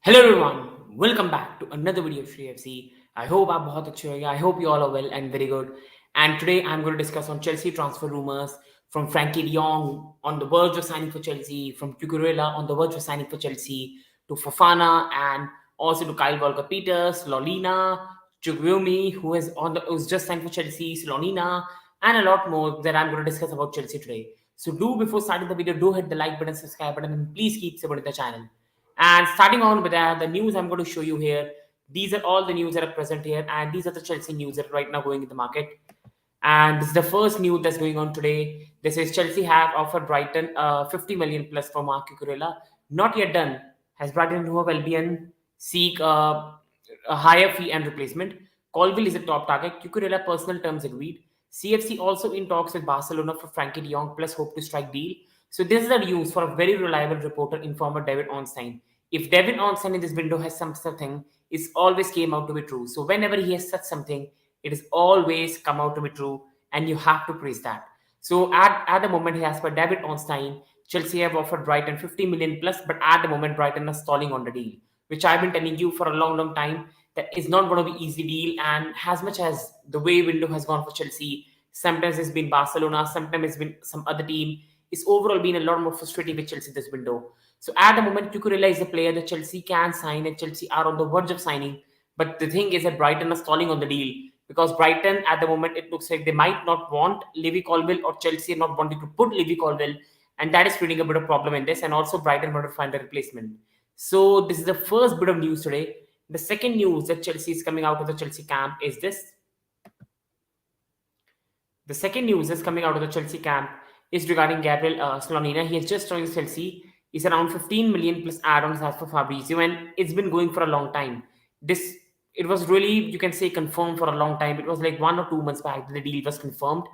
Hello everyone, welcome back to another video of Shri FC. I hope आप बहुत अच्छे होंगे. I hope you all are well and very good. And today I'm going to discuss on Chelsea transfer rumors from Frenkie De Jong on the verge of signing for Chelsea, from Cucurella on the verge of signing for Chelsea, to Fofana and also to Kyle Walker-Peters, Slonina, Chukwuemeka who's just signed for Chelsea, Slonina, and a lot more that I'm going to discuss about Chelsea today. So before starting the video, do hit the like button, subscribe button, and please keep supporting the channel. And starting on with the news I'm going to show you here. These are all the news that are present here, and these are the Chelsea news that are right now going in the market. And this is the first news that's going on today. This is Chelsea have offered Brighton 50 million plus for Mark Cucurella. Not yet done. Has Brighton and Hove Albion seek a higher fee and replacement? Colville is a top target. Cucurella personal terms agreed. CFC also in talks with Barcelona for Frenkie De Jong plus hope to strike deal. So this is the news for a very reliable reporter, informer David Ornstein. If David Ornstein in this window has something, it's always came out to be true. So whenever he has said something, it has always come out to be true, and you have to praise that. So at the moment, as per David Ornstein, Chelsea have offered Brighton 50 million plus, but at the moment, Brighton is stalling on the deal, which I've been telling you for a long time that is not going to be easy deal. And as much as the way window has gone for Chelsea, sometimes it's been Barcelona, sometimes it's been some other team. It's overall been a lot more frustrating with Chelsea this window. So at the moment, Cucurella is the player that Chelsea can sign, and Chelsea are on the verge of signing. But the thing is that Brighton are stalling on the deal because Brighton at the moment it looks like they might not want Levy Colwill, or Chelsea are not wanting to put Levy Colwill, and that is creating a bit of problem in this. And also Brighton want to find a replacement. So this is the first bit of news today. The second news that Chelsea is coming out of the Chelsea camp is this. The second news that's coming out of the Chelsea camp is regarding Gabriel Slonina. He has just joined Chelsea. It's around 15 million plus add-ons as for Fabrizio, and it's been going for a long time. It was really, you can say, confirmed for a long time. It was like 1 or 2 months back that the deal was confirmed.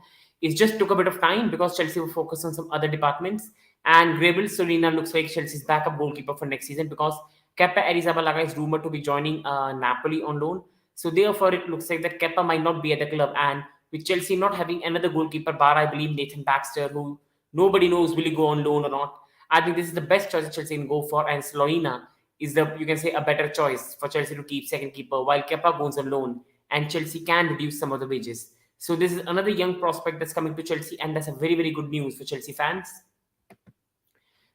It just took a bit of time because Chelsea were focused on some other departments. And Gabriel Slonina looks like Chelsea's backup goalkeeper for next season because Kepa Arrizabalaga is rumored to be joining Napoli on loan. So therefore, it looks like that Kepa might not be at the club, and with Chelsea not having another goalkeeper bar, I believe Nathan Baxter, who nobody knows will he go on loan or not. I think this is the best choice that Chelsea can go for, and Slonina is you can say, a better choice for Chelsea to keep second keeper while Kepa goes on loan, and Chelsea can reduce some of the wages. So this is another young prospect that's coming to Chelsea, and that's a very, very good news for Chelsea fans.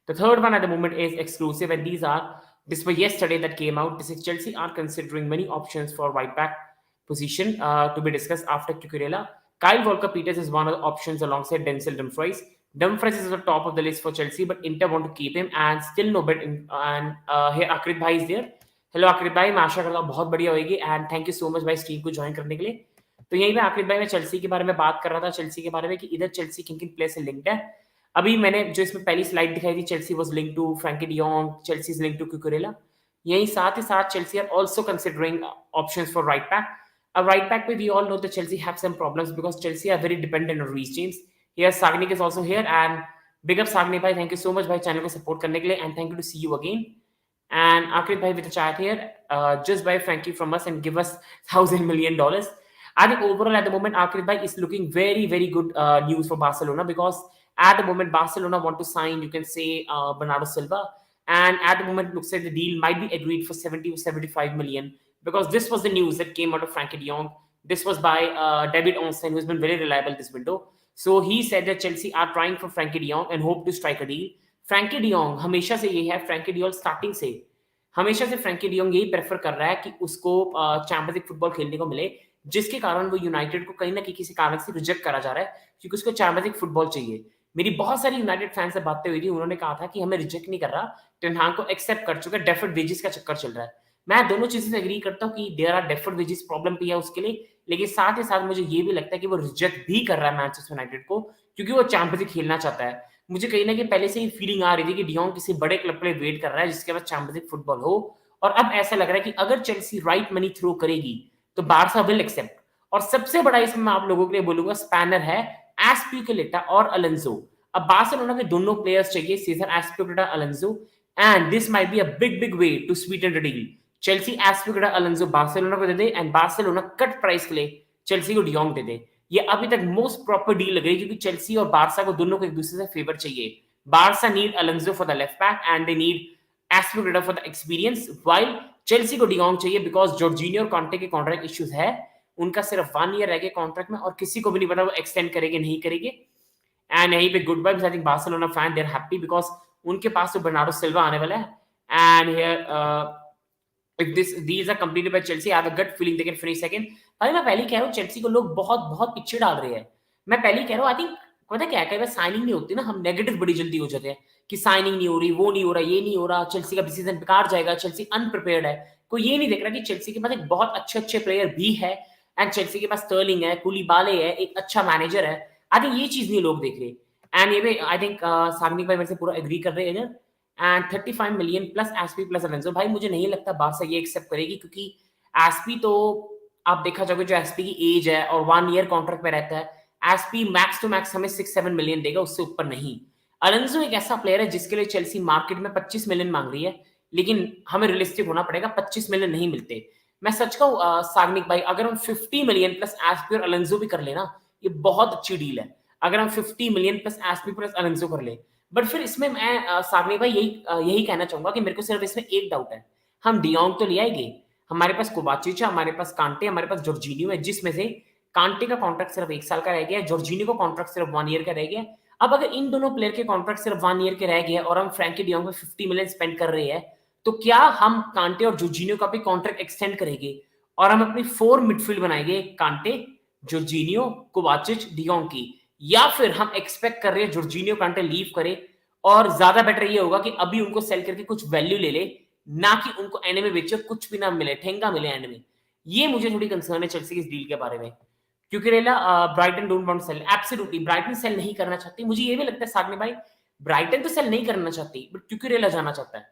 The third one at the moment is exclusive, and this was yesterday that came out. This is Chelsea are considering many options for right back position to be discussed after Cucurella. Kyle Walker-Peters is one of the options alongside Denzel Dumfries. Dumfries is at the top of the list for Chelsea, but Inter want to keep him and still no bid. And here Akrit Bhai is there. Hello Akrit Bhai, मैं आशा करता हूँ बहुत बढ़िया होगी, and thank you so much भाई stream को join करने के लिए. तो यहीं पे आखिर भाई मैं चेल्सी के बारे में बात कर रहा था, चेल्सी के बारे में कि इधर चेल्सी किन किन प्लेयर से लिंक्ड है. अभी मैंने जो इसमें पहली स्लाइड दिखाई थी, Chelsea was linked to Frankie de Jong, Chelsea is linked to Cucurella. यहीं साथ ही साथ Chelsea are also considering options for right back. अब राइट बैक पे we all know that Chelsea have some problems because Chelsea are very dependent on Reece James. Here Sagnik is also here, and big up Sagnik भाई, thank you so much भाई channel को support करने के लिए, and thank you to see you again. And Akrit Bhai with a chat here, just buy Frankie from us and give us $1,000 million. I think overall at the moment, Akrit Bhai is looking very, very good news for Barcelona, because at the moment, Barcelona want to sign, you can say, Bernardo Silva. And at the moment, it looks like the deal might be agreed for 70 or 75 million, because this was the news that came out of Frenkie De Jong. This was by David Ornstein, who's been very reliable this window. So he said that Chelsea are trying for Frenkie De Jong and hope to strike a deal. Frenkie de Jong हमेशा से ये है, Frankie de जॉन्ग starting से हमेशा से Frankie de जॉन्ग यही prefer कर रहा है कि उसको चैंपियंस लीग फुटबॉल खेलने को मिले, जिसके कारण वो यूनाइटेड को कहीं ना कहीं किसी कारण से रिजेक्ट करा जा रहा है, क्योंकि उसको चैंपियंस लीग फुटबॉल चाहिए. मेरी बहुत सारी यूनाइटेड फैन से बातें हुई थी, उन्होंने कहा था कि हमें रिजेक्ट नहीं कर रहा, टेन हाग को एक्सेप्ट कर चुका है, डेफर्ड वेजेस का चक्कर चल रहा है. मैं दोनों चीजें से एग्री करता हूँ कि there are deferred wages problem भी है उसके लिए, लेकिन साथ ही साथ मुझे ये भी लगता है कि वो रिजेक्ट भी कर रहा है मैनचेस्टर यूनाइटेड को, क्योंकि वो चैंपियंस लीग खेलना चाहता है. मुझे कहीं ना कहीं पहले से ही फीलिंग आ रही थी कि डी जॉन्ग किसी बड़े क्लब के लिए वेट कर रहा है जिसके बाद चैंपियंस लीग फुटबॉल हो, और अब ऐसा लग रहा है कि अगर चेल्सी राइट मनी थ्रो करेगी तो बारसा विल एक्सेप्ट. और सबसे बड़ा इसमें मैं आप लोगों के लिए बोलूंगा स्पैनर है एस्पिकुलेटा और अलोंसो. अब बार्सिलोना के दोनों प्लेयर्स चाहिए, Cesar Azpilicueta, Alonso, and this might be a big way to sweeten the deal. Chelsea Azpilicueta, Alonso Barcelona को दे दे, एंड बार्सिलोना कट प्राइस के लिए चेल्सी को डी जॉन्ग दे दे. ये अभी तक मोस्ट प्रॉपर डील लग रही है, क्योंकि चेल्सी और बारसा को दोनों को एक दूसरे से फेवर चाहिए. Barça need Alonso for the left back, and they need aspirated for the experience, while Chelsea को डियोंग चाहिए बिकॉज जॉर्जिनियो और कॉन्टे के कॉन्ट्रैक्ट इश्यूज है, उनका सिर्फ 1 ईयर रह गया कॉन्ट्रैक्ट में और किसी को भी नहीं पता वो एक्सटेंड करेंगे नहीं करेंगे। एंड यहीं पे good bye, I think Barcelona fan they are happy because उनके पास तो बर्नार्डो सिल्वा आने वाला है। And here if these are completed by Chelsea, I have a gut feeling they can finish second। भाई मैं पहले कह रहा हूँ चेल्सी को लोग बहुत बहुत पीछे डाल रहे हैं। मैं पहले कह रहा हूँ आई थिंक पता क्या है, कई बार साइनिंग नहीं होती ना, हम नेगेटिव बड़ी जल्दी हो जाते हैं कि साइनिंग नहीं हो रही, वो नहीं हो रहा, ये नहीं हो रहा, चेल्सी का सीजन बेकार जाएगा, चेल्सी अनप्रिपेयर्ड है। कोई ये नहीं देख रहा कि चेल्सी के पास एक बहुत अच्छे अच्छे प्लेयर भी है एंड चेल्सी के पास स्टर्लिंग है, कुलीबाले है, एक अच्छा मैनेजर है। आई थिंक ये चीज नहीं लोग देख रहे। एंड ये आई थिंक सागनिक भाई मेरे से पूरा एग्री कर रहे हैं इधर। And 35 million plus SP plus Alonso, भाई मुझे नहीं लगता बारसा ये एक्सेप्ट करेगी क्योंकि एसपी तो आप देखा जाओगे जो एसपी की एज है और 1 ईयर कॉन्ट्रैक्ट पे रहता है, एसपी मैक्स टू मैक्स हमें 6-7 मिलियन देगा, उससे ऊपर नहीं। अलोंसो एक ऐसा प्लेयर है जिसके लिए चेल्सी मार्केट में 25 मिलियन मांग रही है, लेकिन हमें रियलिस्टिक होना पड़ेगा, 25 मिलियन नहीं मिलते। मैं सच कहूं सागनिक भाई, अगर हम 50 मिलियन प्लस एसपी और अलोंसो भी कर लेना, ये बहुत अच्छी डील है। अगर हम 50 million plus SP plus Alonso कर ले, बट फिर इसमें मैं सागनी भाई यही कहना चाहूंगा कि मेरे को सिर्फ इसमें एक डाउट है। हम डियोंग तो ले आएंगे, हमारे पास कोवाचिच है, हमारे पास कांटे, हमारे पास जॉर्जिनियो है, जिसमें से कांटे का कॉन्ट्रैक्ट सिर्फ 1 साल का रह गया, जॉर्जिनियो का कॉन्ट्रैक्ट सिर्फ 1 ईयर का रह गया। अब अगर इन दोनों प्लेयर के कॉन्ट्रैक्ट सिर्फ 1 ईयर के रह गए और हम फ्रैंकी डियोंग में 50 मिलियन स्पेंड कर रहे हैं, तो क्या हम कांटे और जॉर्जिनियो का भी कॉन्ट्रैक्ट एक्सटेंड करेंगे और हम अपनी 4 मिडफील्ड बनाएंगे कांटे, जॉर्जिनियो, कोवाचिच, डियोंग की, या फिर हम एक्सपेक्ट कर रहे हैं जॉर्जिनियो कांटे लीव करे और ज्यादा बेटर ये होगा कि अभी उनको सेल करके कुछ वैल्यू ले ले, ना कि उनको एंड में बेचे कुछ भी ना मिले, ठेंगा मिले एंड में। ये मुझे थोड़ी कंसर्न है चेल्सी की इस डील के बारे में। Cucurella Brighton don't want sell, absolutely Brighton sell नहीं करना चाहती, मुझे ये भी लगता है सागने भाई, ब्राइटन तो सेल नहीं करना चाहती बट क्यूकरेला जाना चाहता है।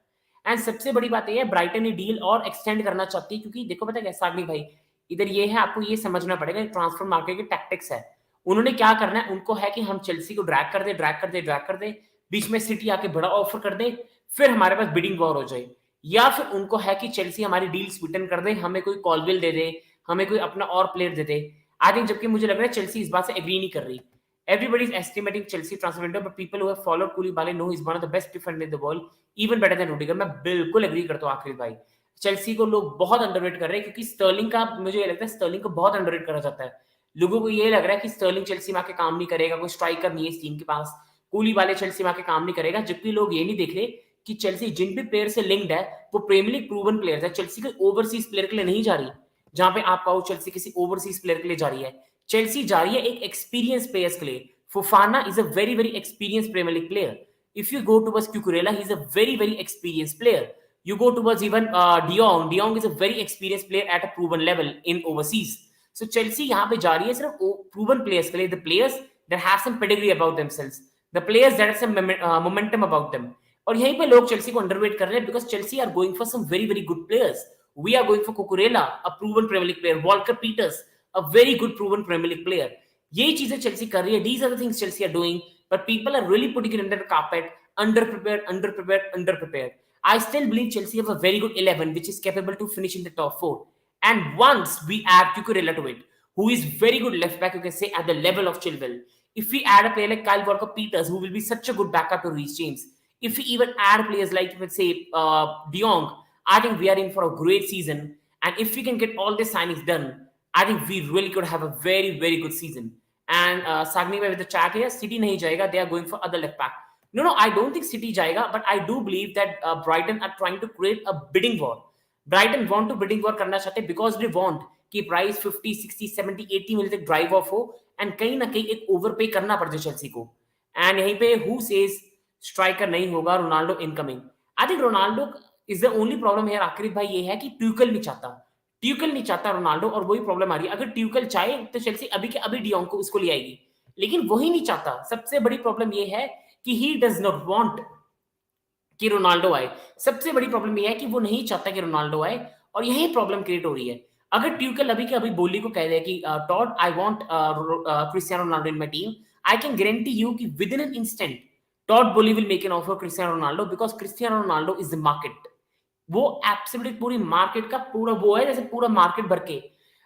एंड सबसे बड़ी बात यह है ब्राइटन ये डील और एक्सटेंड करना चाहती है क्योंकि देखो पता है क्या सागनी भाई, इधर ये है, आपको ये समझना पड़ेगा ट्रांसफर मार्केट की टैक्टिक्स है। उन्होंने क्या करना है, उनको है कि हम चेल्सी को ड्रैग कर दे ड्रैग कर दे ड्रैग कर दे, बीच में सिटी आके बड़ा ऑफर कर दे, फिर हमारे पास बिडिंग वॉर हो जाए, या फिर उनको है कि चेल्सी हमारी डील स्वीटन कर दे, हमें कोई कॉलविल दे दे, हमें कोई अपना और player they they. I think जबकि मुझे लग रहा है चेल्सी इस बात से एग्री नहीं कर रही। Everybody is estimating Chelsea transfer window, but people who have followed Koulibaly know he's one of the best defender in the world, even better than Rudiger। मैं बिल्कुल एग्री करता हूँ आखिर भाई, चेल्सी को लोग बहुत अंडररेट कर रहे हैं क्योंकि स्टर्लिंग का मुझे ये लगता है स्टर्लिंग को बहुत अंडररेट करा जाता है। लोगों को ये लग रहा है कि स्टर्लिंग चेल्सी में आके काम नहीं करेगा, कोई स्ट्राइकर नहीं है इस टीम के पास, कूलीबाली चेल्सी में आके काम नहीं करेगा, जबकि लोग ये नहीं देख रहे कि चेल्सी जिन भी प्लेयर से लिंक्ड है वो प्रीमियर लीग प्रूवन प्लेयर है। चेल्सी कोई ओवरसीज प्लेयर के लिए नहीं जा रही, जहां पे आप पाओ चेल्सी किसी ओवरसीज प्लेयर के लिए जा रही है। चेल्सी जा रही है एक एक्सपीरियंस प्लेयर्स के लिए। Fofana is a very, very experienced Premier League player. If you go towards Cucurella, he's a very, very experienced player. You go towards even De Jong. De Jong is a very experienced player at a proven level in overseas. So Chelsea यहाँ पे जा रही है सिर्फ proven players के लिए, the players that have some pedigree about themselves, the players that have some momentum about them. और यहीं पे लोग चेल्सी को अंडरवेट कर रहे हैं because Chelsea are going for some very, very good players. We are going for Cucurella, a proven Premier League player, Walker Peters, a very good proven Premier League player. यही चीजें Chelsea कर रही है, these are the things Chelsea are doing, but people are really putting it under the carpet, underprepared. I still believe Chelsea have a very good 11 which is capable to finish in the top 4, and once we add Cucurella to it, who is very good left back, you can say at the level of Chilwell, if we add a player like Kyle Walker-Peters who will be such a good backup to Reece James, if we even add players like let's say De Jong, I think we are in for a great season, and if we can get all the signings done, I think we really could have a very, very good season. And Sagni with the chat here, City nahi jayega, they are going for other left back. No, I don't think City jayega, but I do believe that Brighton are trying to create a bidding war. Brighton want to bidding war karna chahte because they want कि price 50, 60, 70, 80 minute तक drive of हो and कहीं ना कहीं एक overpay करना पड़ जाए चेल्सी को। एंड यहीं पे हु सेज स्ट्राइकर नहीं होगा, Ronaldo incoming. I think Ronaldo is the only problem है आखिर भाई, ये है कि ट्यूकल नहीं चाहता, ट्यूकल नहीं चाहता रोनाल्डो, और वही प्रॉब्लम आ रही है। अगर ट्यूकल चाहे तो चेल्सी अभी के अभी डियोंग को उसको ले आएगी, लेकिन वही नहीं चाहता। सबसे बड़ी प्रॉब्लम ये है कि ही डज नॉट वांट कि रोनाल्डो आए। सबसे बड़ी प्रॉब्लम ये है कि वो नहीं चाहता कि रोनाल्डो आए, और यही प्रॉब्लम क्रिएट हो रही है। अगर ट्यूकल अभी के अभी बोली को कह दे कि Todd I want Cristiano Ronaldo in my team, I can guarantee you कि with in an instant Todd Boehly will make an offer Cristiano Ronaldo, because Cristiano Ronaldo is the market. वो एब्सोल्यूट पूरी market का पूरा वो है, जैसे पूरा market भर के।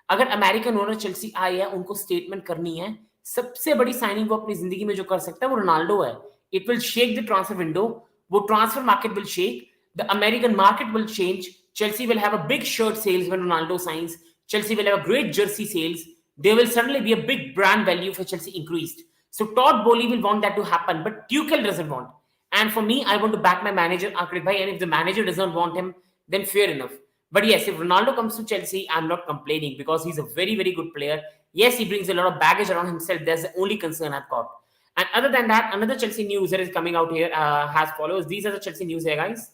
अगर अमेरिकन ओनर चेल्सी आए है, उनको स्टेटमेंट करनी है, सबसे बड़ी साइनिंग वो अपनी जिंदगी में जो कर सकता है वो रोनाल्डो है। It will shake the transfer window, वो transfer market will shake. The American market will change. Chelsea will have a big shirt sales when Ronaldo signs. Chelsea will have a great jersey sales. There will suddenly be a big brand value for Chelsea increased. So Todd Bowley will want that to happen, but Tuchel doesn't want. And for me, I want to back my manager, Akrit Bhai, and if the manager doesn't want him, then fair enough. But yes, if Ronaldo comes to Chelsea, I'm not complaining because he's a very, very good player. Yes, he brings a lot of baggage around himself. That's the only concern I've got. And other than that, another Chelsea news that is coming out here has follows. These are the Chelsea news here, guys.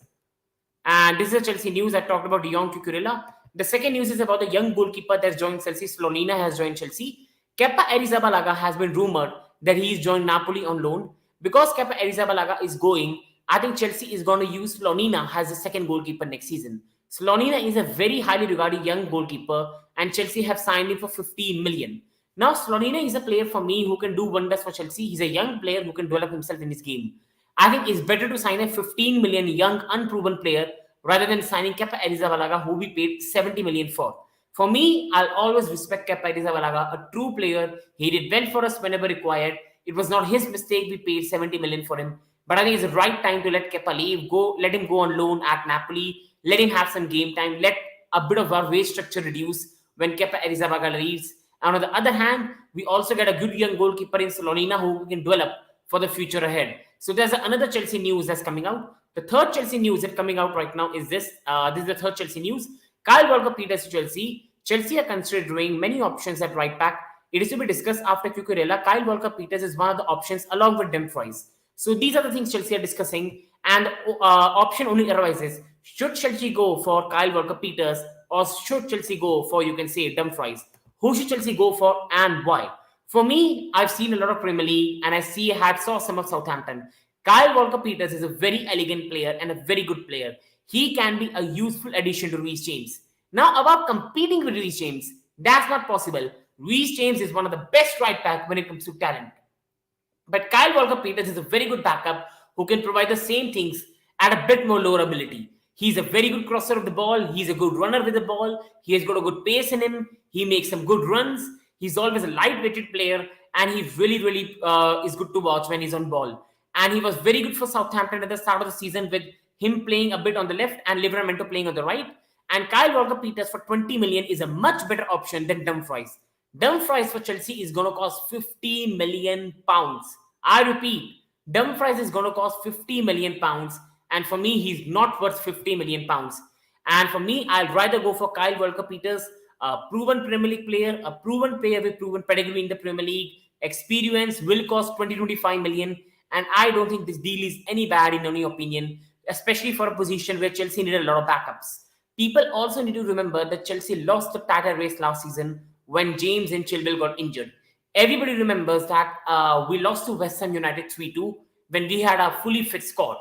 And this is a Chelsea news. I talked about De Jong, Cucurella. The second news is about the young goalkeeper that's joined Chelsea. Slonina has joined Chelsea. Kepa Arrizabalaga has been rumored that he is joined Napoli on loan. Because Kepa Arrizabalaga is going, I think Chelsea is going to use Slonina as the second goalkeeper next season. Slonina is a very highly regarded young goalkeeper, and Chelsea have signed him for 15 million. Now, Slonina is a player for me who can do wonders for Chelsea. He's a young player who can develop himself in his game. I think it's better to sign a 15 million young, unproven player rather than signing Kepa Arrizabalaga, who we paid 70 million for. For me, I'll always respect Kepa Arrizabalaga, a true player. He did well for us whenever required. It was not his mistake we paid 70 million for him. But I think it's the right time to let Kepa leave. Let him go on loan at Napoli. Let him have some game time. Let a bit of our wage structure reduce when Kepa Arrizabalaga leaves. And on the other hand, we also get a good young goalkeeper in Slonina who we can develop for the future ahead. So there's another Chelsea news that's coming out. The third Chelsea news that's coming out right now is this. This is the third Chelsea news. Kyle Walker-Peters to Chelsea. Chelsea are considering many options at right back. It is to be discussed after Cucurella. Kyle Walker-Peters is one of the options along with Dumfries. So these are the things Chelsea are discussing. And option only arises. Should Chelsea go for Kyle Walker-Peters or should Chelsea go for, you can say, Dumfries? Who should Chelsea go for and why? For me, I've seen a lot of Premier League and I saw some of Southampton. Kyle Walker-Peters is a very elegant player and a very good player. He can be a useful addition to Reece James. Now, about competing with Reece James, that's not possible. Reece James is one of the best right back when it comes to talent. But Kyle Walker-Peters is a very good backup who can provide the same things at a bit more lower ability. He's a very good crosser of the ball. He's a good runner with the ball. He has got a good pace in him. He makes some good runs. He's always a light-weighted player, and he really is good to watch when he's on ball. And he was very good for Southampton at the start of the season with him playing a bit on the left and Livramento playing on the right. And Kyle Walker-Peters for 20 million is a much better option than Dumfries. Dumfries for Chelsea is going to cost 50 million pounds. I repeat, Dumfries is going to cost 50 million pounds. And for me, he's not worth 50 million pounds. And for me, I'd rather go for Kyle Walker-Peters, a proven Premier League player, a proven player with proven pedigree in the Premier League. Experience will cost 20-25 million. And I don't think this deal is any bad in any opinion, especially for a position where Chelsea needed a lot of backups. People also need to remember that Chelsea lost the title race last season when James and Chilwell got injured. Everybody remembers that we lost to West Ham United 3-2 when we had a fully fit squad.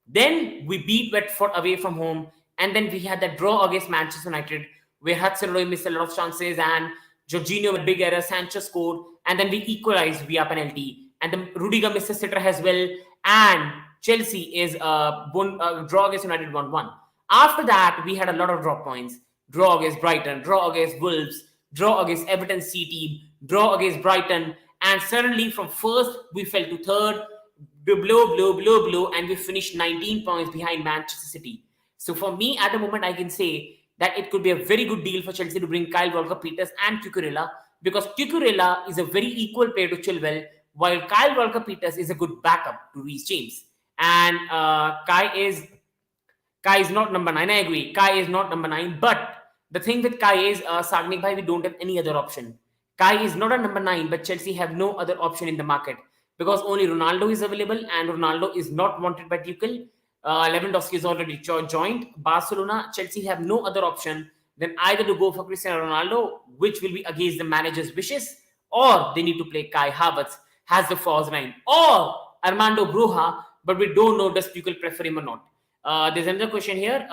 Then we beat Watford away from home, and then we had that draw against Manchester United where Hudson-Odoi missed a lot of chances and Jorginho with big error, Sanchez scored, and then we equalized via penalty. And then Rudiger missed a sitter as well, and Chelsea is draw against United 1-1. After that, we had a lot of drop points. Draw against Brighton, draw against Wolves, draw against Everton C team, draw against Brighton, and suddenly from first we fell to third, blow, and we finished 19 points behind Manchester City. So for me, at the moment, I can say that it could be a very good deal for Chelsea to bring Kyle Walker-Peters and Cucurella, because Cucurella is a very equal player to Chilwell, while Kyle Walker-Peters is a good backup to Reece James. And Kai is not number 9. I agree. Kai is not number 9. But the thing with Kai is, Sagnik Bhai, we don't have any other option. Kai is not a number 9, but Chelsea have no other option in the market because only Ronaldo is available and Ronaldo is not wanted by Tuchel. Lewandowski is already joined Barcelona. Chelsea have no other option than either to go for Cristiano Ronaldo, which will be against the manager's wishes, or they need to play Kai Havertz as the false 9, or Armando Broja, but we don't know does Tuchel prefer him or not. There's another question here.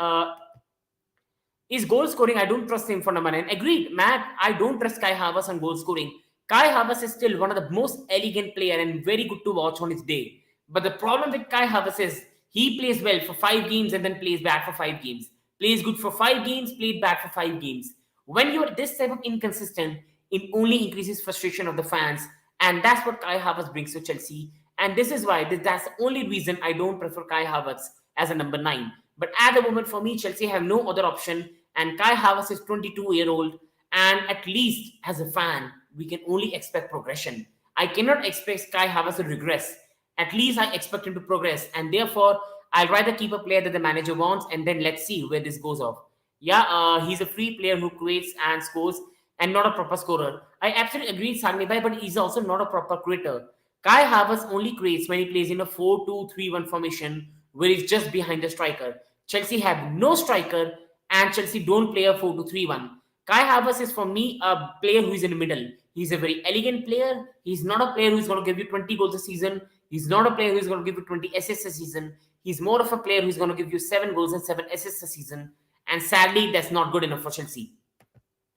Is goal scoring? I don't trust him for number 9. Agreed, Matt. I don't trust Kai Havertz on goal scoring. Kai Havertz is still one of the most elegant player and very good to watch on his day. But the problem with Kai Havertz is he plays well for 5 games and then plays bad for 5 games. Plays good for 5 games, played bad for 5 games. When you're this type of inconsistent, it only increases frustration of the fans. And that's what Kai Havertz brings to Chelsea. And this is why, that's the only reason I don't prefer Kai Havertz as a number 9. But at the moment, for me, Chelsea have no other option. And Kai Havertz is 22-year-old, and at least as a fan, we can only expect progression. I cannot expect Kai Havertz to regress. At least I expect him to progress, and therefore I'll rather keep a player that the manager wants, and then let's see where this goes off. Yeah, he's a free player who creates and scores, and not a proper scorer. I absolutely agree with Sagni Bhai, but he's also not a proper creator. Kai Havertz only creates when he plays in a 4-2-3-1 formation where he's just behind the striker. Chelsea have no striker, and Chelsea don't play a 4-2-3-1. Kai Havertz is for me a player who is in the middle. He's a very elegant player. He's not a player who's going to give you 20 goals a season. He's not a player who's going to give you 20 assists a season. He's more of a player who's going to give you 7 goals and 7 assists a season. And sadly, that's not good enough for Chelsea.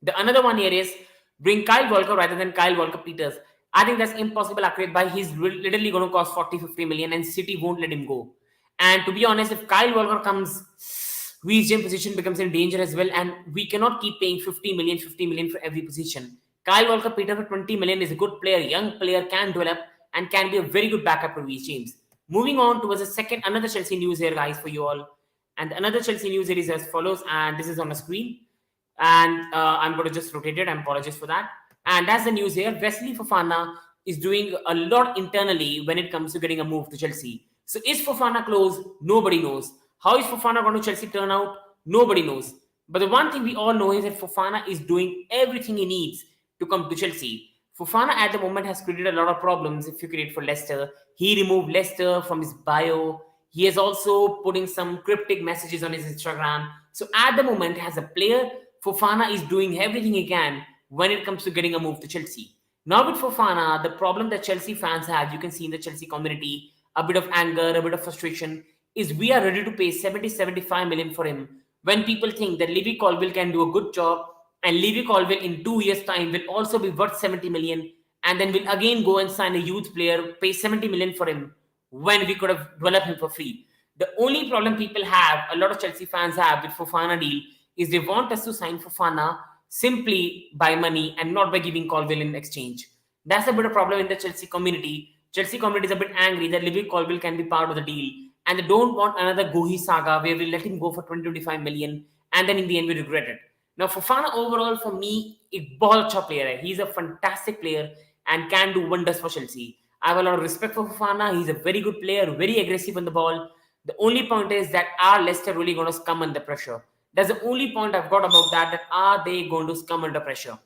The another one here is bring Kyle Walker rather than Kyle Walker-Peters. I think that's impossible accurate by he's literally going to cost 40-50 million and City won't let him go. And to be honest, if Kyle Walker comes, his position becomes in danger as well, and we cannot keep paying 50 million for every position. Kyle Walker-Peters for 20 million is a good player, young player, can develop and can be a very good backup to Reece James. Moving on towards another Chelsea news here, guys, for you all. And another Chelsea news here is as follows, and this is on the screen. And I'm going to just rotate it. I apologize for that. And that's the news here. Wesley Fofana is doing a lot internally when it comes to getting a move to Chelsea. So is Fofana close? Nobody knows. How is Fofana going to Chelsea turn out? Nobody knows. But the one thing we all know is that Fofana is doing everything he needs to come to Chelsea. Fofana at the moment has created a lot of problems if you create for Leicester. He removed Leicester from his bio. He is also putting some cryptic messages on his Instagram. So at the moment, as a player, Fofana is doing everything he can when it comes to getting a move to Chelsea. Now with Fofana, the problem that Chelsea fans have, you can see in the Chelsea community, a bit of anger, a bit of frustration, is we are ready to pay 70-75 million for him when people think that Levy Colwill can do a good job and Levy Colwill in 2 years' time will also be worth 70 million and then will again go and sign a youth player, pay 70 million for him when we could have developed him for free. The only problem people have, a lot of Chelsea fans have with Fofana deal, is they want us to sign Fofana simply by money and not by giving Colwill in exchange. That's a bit of problem in the Chelsea community. Chelsea community is a bit angry that Levy Colwill can be part of the deal and they don't want another Gohi saga where we let him go for 20-25 million and then in the end we regret it. Now Fofana overall for me, a ball अच्छा player है. He's a fantastic player and can do wonders for Chelsea. I have a lot of respect for Fofana. He's a very good player, very aggressive on the ball. The only point is that are Leicester really going to succumb under pressure? That's the only point I've got about that are they going to succumb under pressure?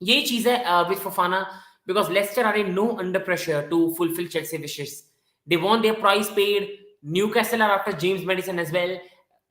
यही चीज है with Fofana because Leicester are in no under pressure to fulfill Chelsea wishes. They want their price paid. Newcastle are after James Maddison as well.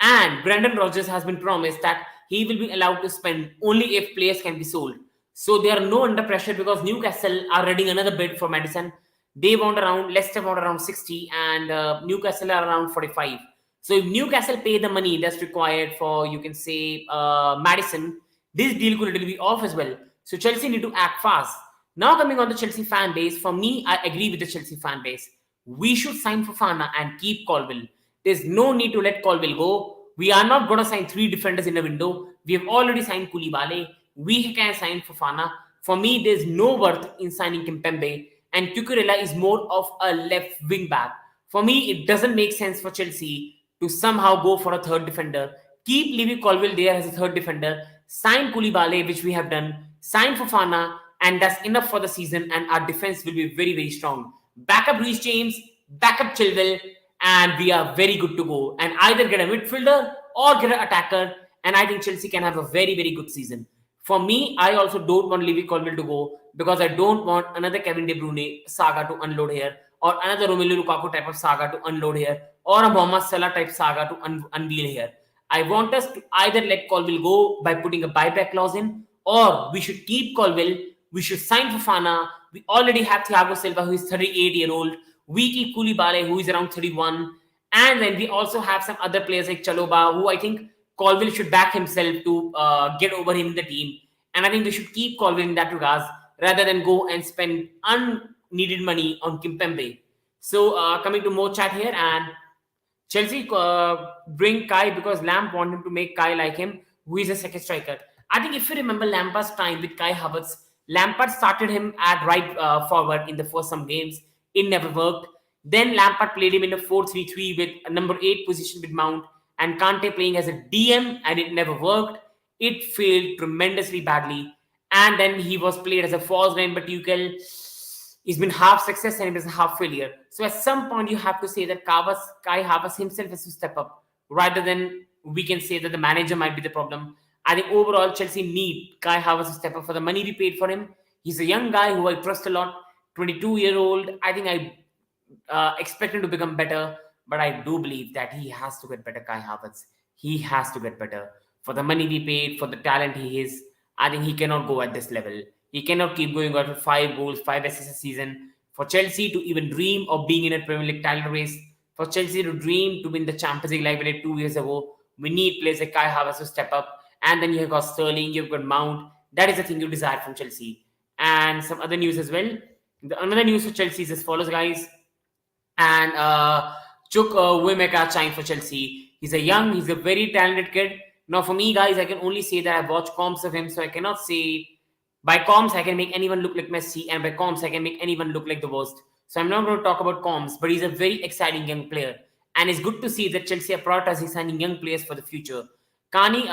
And Brendan Rodgers has been promised that he will be allowed to spend only if players can be sold. So they are no under pressure because Newcastle are reading another bid for Maddison. They want around, Leicester want around 60 and Newcastle are around 45. So if Newcastle pay the money that's required for, you can say, Maddison, this deal could literally be off as well. So Chelsea need to act fast. Now coming on the Chelsea fan base, for me, I agree with the Chelsea fan base. We should sign Fofana and keep Colwill. There's no need to let Colwill go. We are not going to sign 3 defenders in a window. We have already signed Koulibaly. We can sign Fofana. For me, there's no worth in signing Kimpembe. And Cucurella is more of a left wing back. For me, it doesn't make sense for Chelsea to somehow go for a third defender. Keep Levy Colwill there as a third defender. Sign Koulibaly, which we have done. Sign Fofana. And that's enough for the season. And our defense will be very, very strong. Backup Reece James. Backup Chilwell. And we are very good to go. And either get a midfielder or get an attacker. And I think Chelsea can have a very, very good season. For me, I also don't want Levy Colwill to go because I don't want another Kevin De Bruyne saga to unload here or another Romelu Lukaku type of saga to unload here or a Mohamed Salah type saga to unveil here. I want us to either let Colwill go by putting a buyback clause in or we should keep Colwill. We should sign Fofana. We already have Thiago Silva who is 38-year-old. We keep Koulibaly who is around 31. And then we also have some other players like Chalobah who I think Colwill should back himself to get over him in the team. And I think we should keep Colwill in that regards rather than go and spend unneeded money on Kimpembe. So coming to more chat here and Chelsea bring Kai because Lamp want him to make Kai like him, who is a second striker. I think if you remember Lampard's time with Kai Havertz, Lampard started him at right forward in the first some games. It never worked. Then Lampard played him in a 4-3-3 with a number 8 position with Mount. and Kante playing as a DM, and it never worked. It failed tremendously badly. And then he was played as a false nine, but Tuchel, he's been half success and he was half failure. So at some point, you have to say that Kai Havertz himself has to step up, rather than we can say that the manager might be the problem. I think overall, Chelsea need Kai Havertz to step up for the money we paid for him. He's a young guy who I trust a lot, 22-year-old. I think I expect him to become better, but I do believe that he has to get better, Kai Havertz. He has to get better. For the money we paid, for the talent he is, I think he cannot go at this level. He cannot keep going out with 5 goals, 5 assists a season. For Chelsea to even dream of being in a Premier League title race, for Chelsea to dream to win the Champions League like we did 2 years ago, we need players like Kai Havertz to step up. And then you've got Sterling, you've got Mount. That is the thing you desire from Chelsea. And some other news as well. Another news for Chelsea is as follows, guys. And chukwuemeka signed for Chelsea. He's a very talented kid. Now, for me, guys, I can only say that I've watched comps of him, so I cannot say by comps I can make anyone look like Messi, and by comps I can make anyone look like the worst. So I'm not going to talk about comps, but he's a very exciting young player, and it's good to see that Chelsea are prioritizing signing young players for the future. Kani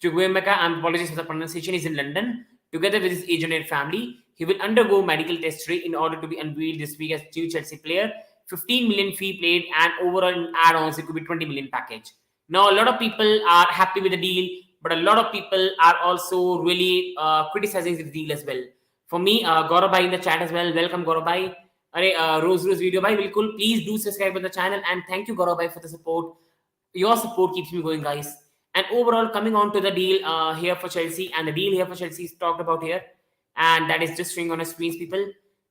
Chukwuemeka, I'm apologies for the pronunciation, is in London together with his agent and family. He will undergo medical test in order to be unveiled this week as new Chelsea player. 15 million fee paid, and overall in add-ons it could be 20 million package. Now, a lot of people are happy with the deal, but a lot of people are also really criticizing the deal as well. For me, Gaurav bhai in the chat as well. Welcome, Gaurav bhai. Rose video bhai, bilkul. Please do subscribe to the channel, and thank you, Gaurav bhai, for the support. Your support keeps me going, guys. And overall, coming on to the deal here for Chelsea, and the deal here for Chelsea is talked about here, and that is just showing on the screens, people.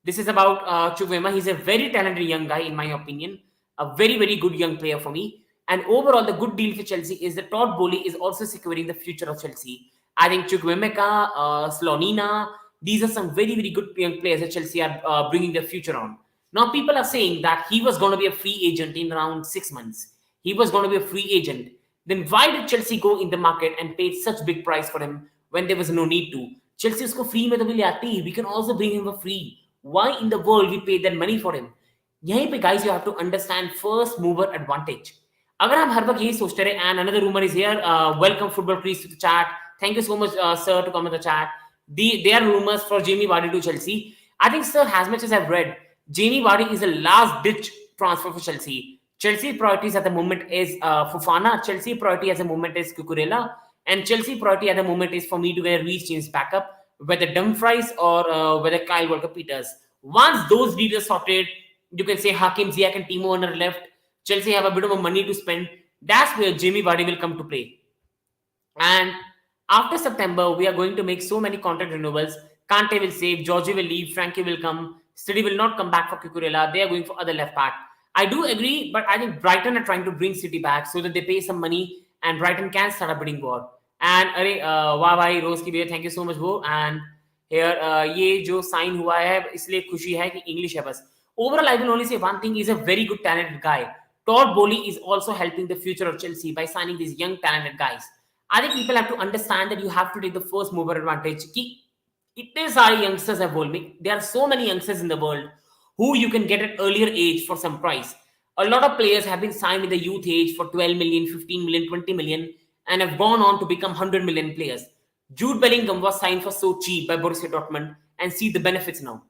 This is about Chukwuemeka. He's a very talented young guy, in my opinion. A very, very good young player for me. And overall, the good deal for Chelsea is that Todd Bowley is also securing the future of Chelsea. I think Chukwuemeka, Slonina, these are some very, very good young players that Chelsea are bringing their future on. Now, people are saying that he was going to be a free agent in around 6 months. He was going to be a free agent. Then why did Chelsea go in the market and pay such big price for him when there was no need to? Chelsea usko free mein to bhi le aati. We can also bring him for free. Why in the world we paid that money for him? Yahin pe, guys, you have to understand first mover advantage. अगर हम हर वक्त यही सोचते रहे, and another rumor is here. Welcome football please to the chat. Thank you so much, sir, to come in the chat. There are rumors for Jamie Vardy to Chelsea. I think, sir, as much as I've read, Jamie Vardy is a last ditch transfer for Chelsea. Chelsea priorities at the moment is Fofana. Chelsea priority at the moment is Cucurella, and Chelsea priority at the moment is for me to get a Reece James backup, whether Dumfries or whether Kyle Walker-Peters. Once those deals are sorted, you can say Hakim Ziyech and Timo Werner left. Chelsea have a bit of money to spend. That's where Jamie Vardy will come to play. And after September, we are going to make so many contract renewals. Kante will save, Georgie will leave, Frenkie will come, Steady will not come back for Cucurella. They are going for other left back. I do agree, but I think Brighton are trying to bring City back so that they pay some money and Brighton can start a bidding war. And वाह भाई रोज की भी thank you so much bro. And here ये जो sign हुआ है इसलिए खुशी है कि English है बस. Overall, I will only say one thing: he's a very good talented guy. Todd Bowley is also helping the future of Chelsea by signing these young talented guys. I think people have to understand that you have to take the first mover advantage. It is our youngsters have told me. There are so many youngsters in the world who you can get at earlier age for some price. A lot of players have been signed in the youth age for 12 million, 15 million, 20 million and have gone on to become 100 million players. Jude Bellingham was signed for so cheap by Borussia Dortmund and see the benefits now.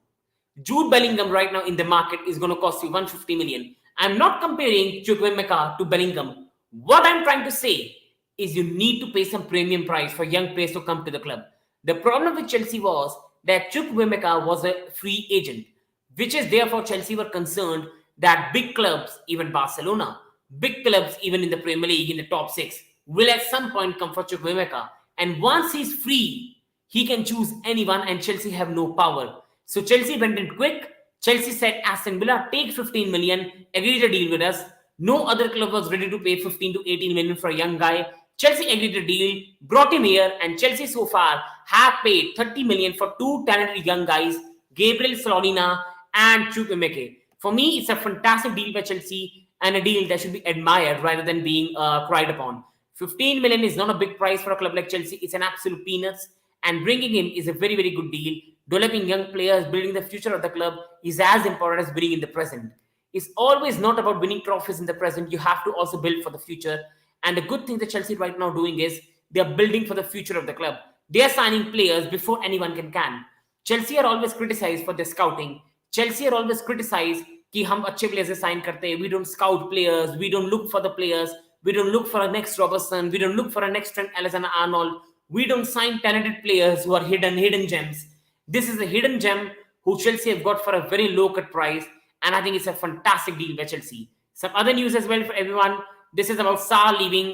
Jude Bellingham right now in the market is going to cost you 150 million. I'm not comparing Chukwuemeka to Bellingham. What I'm trying to say is you need to pay some premium price for young players to come to the club. The problem with Chelsea was that Chukwuemeka was a free agent, which is therefore Chelsea were concerned that big clubs, even Barcelona, big clubs even in the Premier League in the top 6, will at some point come for Chukwuemeka. And once he's free, he can choose anyone and Chelsea have no power. So Chelsea went in quick. Chelsea said, Aston Villa, take 15 million, agree to deal with us. No other club was ready to pay 15 to 18 million for a young guy. Chelsea agreed to deal, brought him here, and Chelsea so far have paid 30 million for two talented young guys, Gabriel Slonina and Chukwuemeka. For me, it's a fantastic deal by Chelsea and a deal that should be admired rather than being cried upon. 15 million is not a big price for a club like Chelsea. It's an absolute peanuts. And bringing him is a very, very good deal. Developing young players, building the future of the club is as important as winning in the present. is always not about winning trophies in the present. You have to also build for the future. And the good thing that Chelsea right now doing is they are building for the future of the club. They are signing players before anyone can. Chelsea are always criticized for their scouting. Chelsea are always criticized कि हम अच्छे players sign करते हैं. We don't scout players. We don't look for the players. We don't look for a next Robertson. We don't look for a next Trent Alexander-Arnold. We don't sign talented players who are hidden gems. This is a hidden gem who Chelsea have got for a very low cut price, and I think it's a fantastic deal by Chelsea. Some other news as well for everyone. This is about Sarr leaving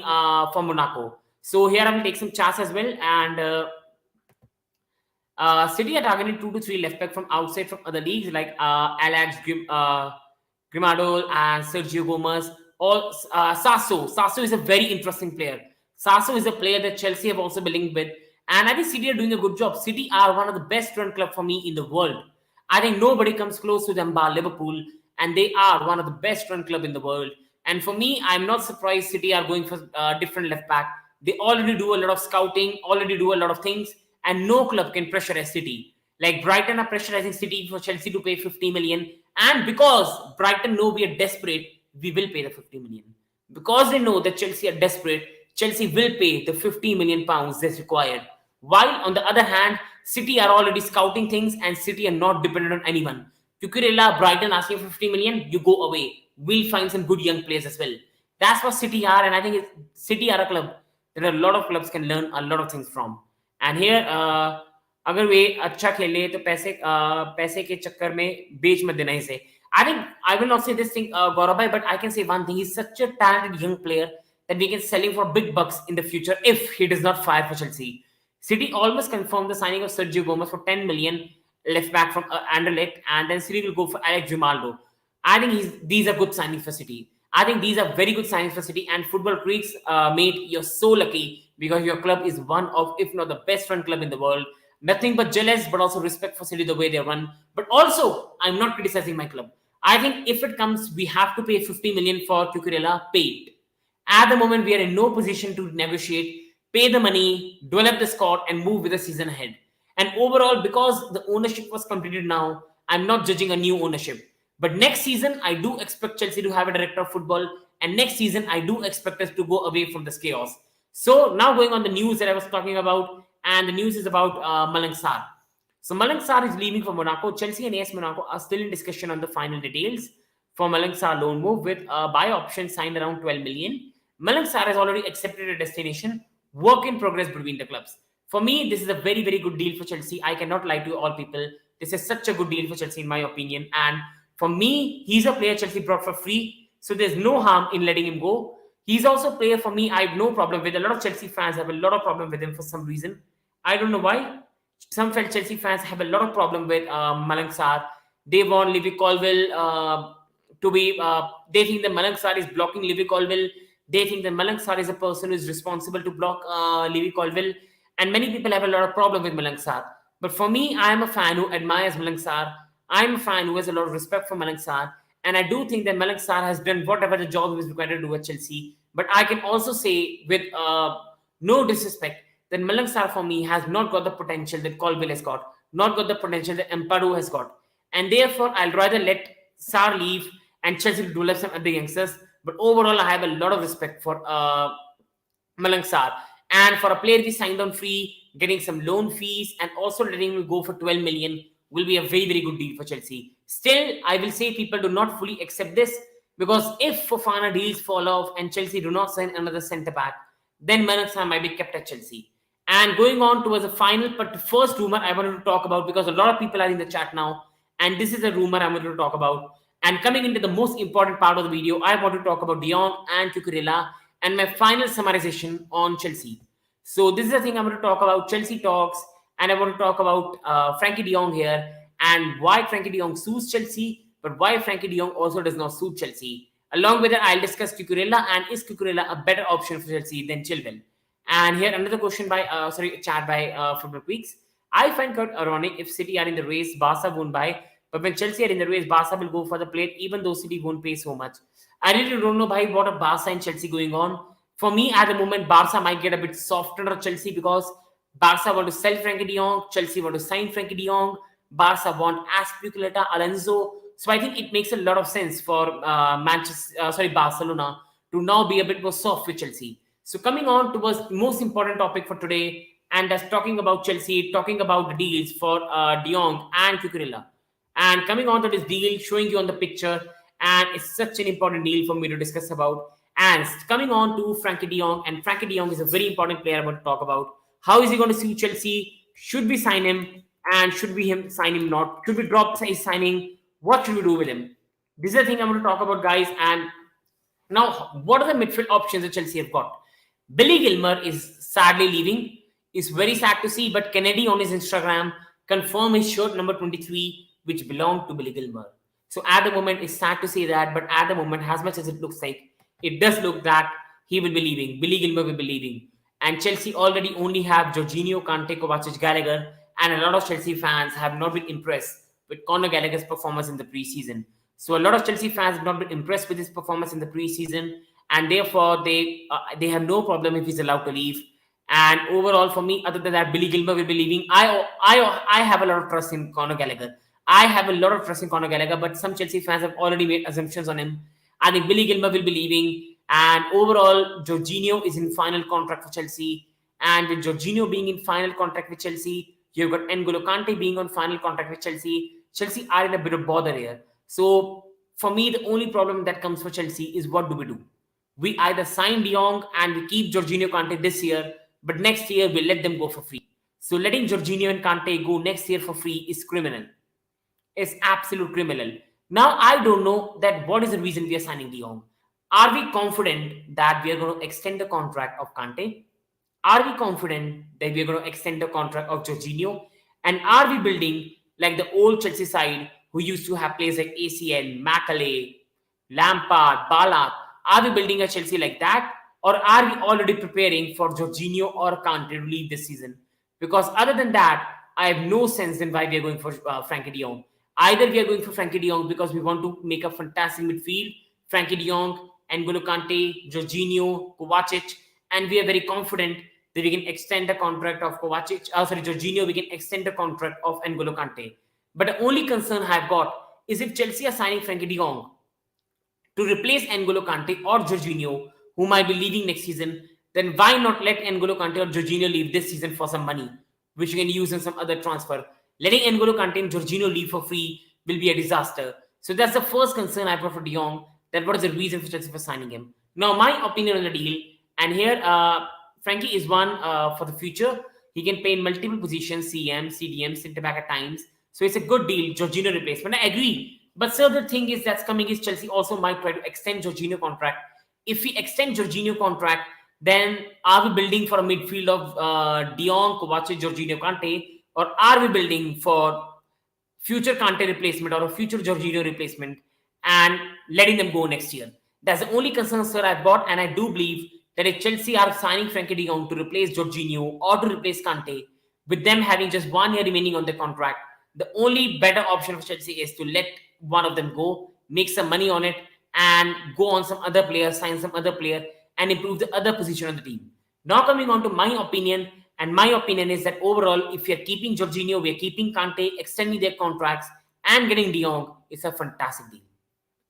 for Monaco. So here I will take some charts as well, and City are targeting 2 to 3 left back from outside from other leagues like Grimado and Sergio Gomez. Or Sasso. Sasso is a very interesting player. Sasso is a player that Chelsea have also been linked with. And I think City are doing a good job. City are one of the best run club for me in the world. I think nobody comes close to them bar Liverpool. And they are one of the best run club in the world. And for me, I'm not surprised City are going for different left back. They already do a lot of scouting, already do a lot of things. And no club can pressurize City. Like Brighton are pressurizing City for Chelsea to pay 50 million. And because Brighton know we are desperate, we will pay the 50 million. Because they know that Chelsea are desperate, Chelsea will pay the 50 million pounds that's required. While on the other hand, City are already scouting things and City are not dependent on anyone. Cucurella, Brighton asking for 50 million, you go away. We'll find some good young players as well. That's what City are, and I think City are a club that a lot of clubs can learn a lot of things from. And here, अगर वे अच्छा खेले तो पैसे के चक्कर में बेच मत देना इसे. I think I will not say this thing, Gaurav, but I can say one thing: he's such a talented young player that we can sell him for big bucks in the future if he does not fire for Chelsea. City almost confirmed the signing of Sergio Gomez for 10 million left back from Anderlecht, and then City will go for Alex Grimaldo. I think these are good signings for City. I think these are very good signings for City. And Football Creeks, mate, you're so lucky because your club is one of, if not the best run club in the world. Nothing but jealous, but also respect for City the way they run. But also, I'm not criticizing my club. I think if it comes, we have to pay 50 million for Cucurella, pay it. At the moment, we are in no position to negotiate. Pay the money, develop the squad, and move with the season ahead. And overall, because the ownership was completed now, I'm not judging a new ownership. But next season, I do expect Chelsea to have a director of football. And next season, I do expect us to go away from this chaos. So now going on the news that I was talking about, and the news is about Malang Sarr. So Malang Sarr is leaving for Monaco. Chelsea and AS Monaco are still in discussion on the final details for Malang Sarr loan move with a buy option signed around 12 million. Malang Sarr has already accepted a destination. Work in progress between the clubs. For me, this is a very, very good deal for Chelsea. I cannot lie to all people. This is such a good deal for Chelsea in my opinion. And for me, he's a player Chelsea brought for free. So there's no harm in letting him go. He's also a player for me I have no problem with. A lot of Chelsea fans have a lot of problem with him for some reason. I don't know why. Some Chelsea fans have a lot of problem with Malang Sarr. They want Levy Colwill to be... they think that Malang Sarr is blocking Levy Colwill. They think that Malang Sarr is a person who is responsible to block Levy Colwill. And many people have a lot of problem with Malang Sarr. But for me, I am a fan who admires Malang Sarr. I am a fan who has a lot of respect for Malang Sarr. And I do think that Malang Sarr has done whatever the job he was required to do at Chelsea. But I can also say with no disrespect that Malang Sarr for me has not got the potential that Colwill has got. Not got the potential that Ampadu has got. And therefore, I'll rather let Sarr leave and Chelsea develop some other youngsters. But overall, I have a lot of respect for Malang Sarr. And for a player we signed on free, getting some loan fees and also letting him go for 12 million will be a very, very good deal for Chelsea. Still, I will say people do not fully accept this because if Fofana deals fall off and Chelsea do not sign another centre-back, then Malang Sarr might be kept at Chelsea. And going on towards the final, but the first rumor I wanted to talk about because a lot of people are in the chat now, and this is a rumor I wanted to talk about. And coming into the most important part of the video, I want to talk about De Jong and Cucurella and my final summarization on Chelsea. So this is the thing I want to talk about, Chelsea talks, and I want to talk about Frenkie De Jong here and why Frenkie De Jong suits Chelsea, but why Frenkie De Jong also does not suit Chelsea. Along with that, I'll discuss Cucurella and is Cucurella a better option for Chelsea than Chilwell. And here another question by chat by Football Weeks. I find quite ironic if City are in the race, Barca won't buy, but when Chelsea are in the race, Barca will go for the plate even though City won't pay so much. I really don't know what a Barca and Chelsea going on. For me, at the moment, Barca might get a bit softer on Chelsea because Barca want to sell Frenkie De Jong, Chelsea want to sign Frenkie De Jong, Barca want Aspilicueta, Alonso. So I think it makes a lot of sense for Barcelona to now be a bit more soft with Chelsea. So coming on towards the most important topic for today, and that's talking about Chelsea, talking about the deals for De Jong and Cucurella. And coming on to this deal, showing you on the picture, and it's such an important deal for me to discuss about. And coming on to Frenkie De Jong, and Frenkie De Jong is a very important player I want to talk about. How is he going to suit Chelsea? Should we sign him? And should we sign him not? Should we drop his signing? What should we do with him? This is the thing I'm going to talk about, guys. And now, what are the midfield options that Chelsea have got? Billy Gilmer is sadly leaving. It's very sad to see, but Kennedy on his Instagram confirmed his shirt number 23, which belonged to Billy Gilmer. So at the moment, it's sad to say that, but at the moment, as much as it looks like, it does look that he will be leaving. Billy Gilmer will be leaving. And Chelsea already only have Jorginho, Kante, Kovacic, Gallagher, and a lot of Chelsea fans have not been impressed with Conor Gallagher's performance in the preseason. So a lot of Chelsea fans have not been impressed with his performance in the preseason, and therefore they have no problem if he's allowed to leave. And overall, for me, other than that, Billy Gilmer will be leaving. I have a lot of trust in Conor Gallagher. I have a lot of trust in Conor Gallagher, but some Chelsea fans have already made assumptions on him. I think Billy Gilmer will be leaving. And overall, Jorginho is in final contract for Chelsea. And with Jorginho being in final contract with Chelsea, you've got N'Golo Kante being on final contract with Chelsea. Chelsea are in a bit of bother here. So for me, the only problem that comes for Chelsea is what do we do? We either sign De Jong and we keep Jorginho Kante this year, but next year we let them go for free. So letting Jorginho and Kante go next year for free is criminal. It's absolute criminal. Now I don't know that what is the reason we are signing De Jong. Are we confident that we are going to extend the contract of Kante? Are we confident that we are going to extend the contract of Jorginho? And are we building like the old Chelsea side who used to have players like ACL, Macaulay, Lampard, Balak? Are we building a Chelsea like that? Or are we already preparing for Jorginho or Kante to leave this season? Because other than that, I have no sense in why we are going for Frenkie De Jong. Either we are going for Frenkie De Jong because we want to make a fantastic midfield, Frenkie De Jong, N'Golo Kante, Jorginho, Kovacic, and we are very confident that we can extend the contract of Jorginho, we can extend the contract of N'Golo Kante. But the only concern I've got is if Chelsea are signing Frenkie De Jong to replace N'Golo Kante or Jorginho, who might be leaving next season, then why not let N'Golo Kante or Jorginho leave this season for some money, which you can use in some other transfer? Letting N'Golo Kante and Jorginho leave for free will be a disaster. So that's the first concern I have for De Jong, that what is the reason for Chelsea for signing him. Now, my opinion on the deal, and here Frenkie is one for the future. He can play in multiple positions, CM, CDM, centre back at times. So it's a good deal, Jorginho replacement. I agree. But sir, the thing is that's coming is Chelsea also might try to extend Jorginho contract. If we extend Jorginho contract, then are we building for a midfield of De Jong, Kovacic, Jorginho, Kante, or are we building for future Kante replacement or a future Jorginho replacement and letting them go next year? That's the only concern, sir, I've got, and I do believe that if Chelsea are signing Frenkie De Jong to replace Jorginho or to replace Kante, with them having just 1 year remaining on the contract, the only better option for Chelsea is to let one of them go, make some money on it, and go on some other player, sign some other player, and improve the other position on the team. Now coming on to my opinion, and my opinion is that overall, if we are keeping Jorginho, we are keeping Kante, extending their contracts, and getting De Jong, it's a fantastic deal.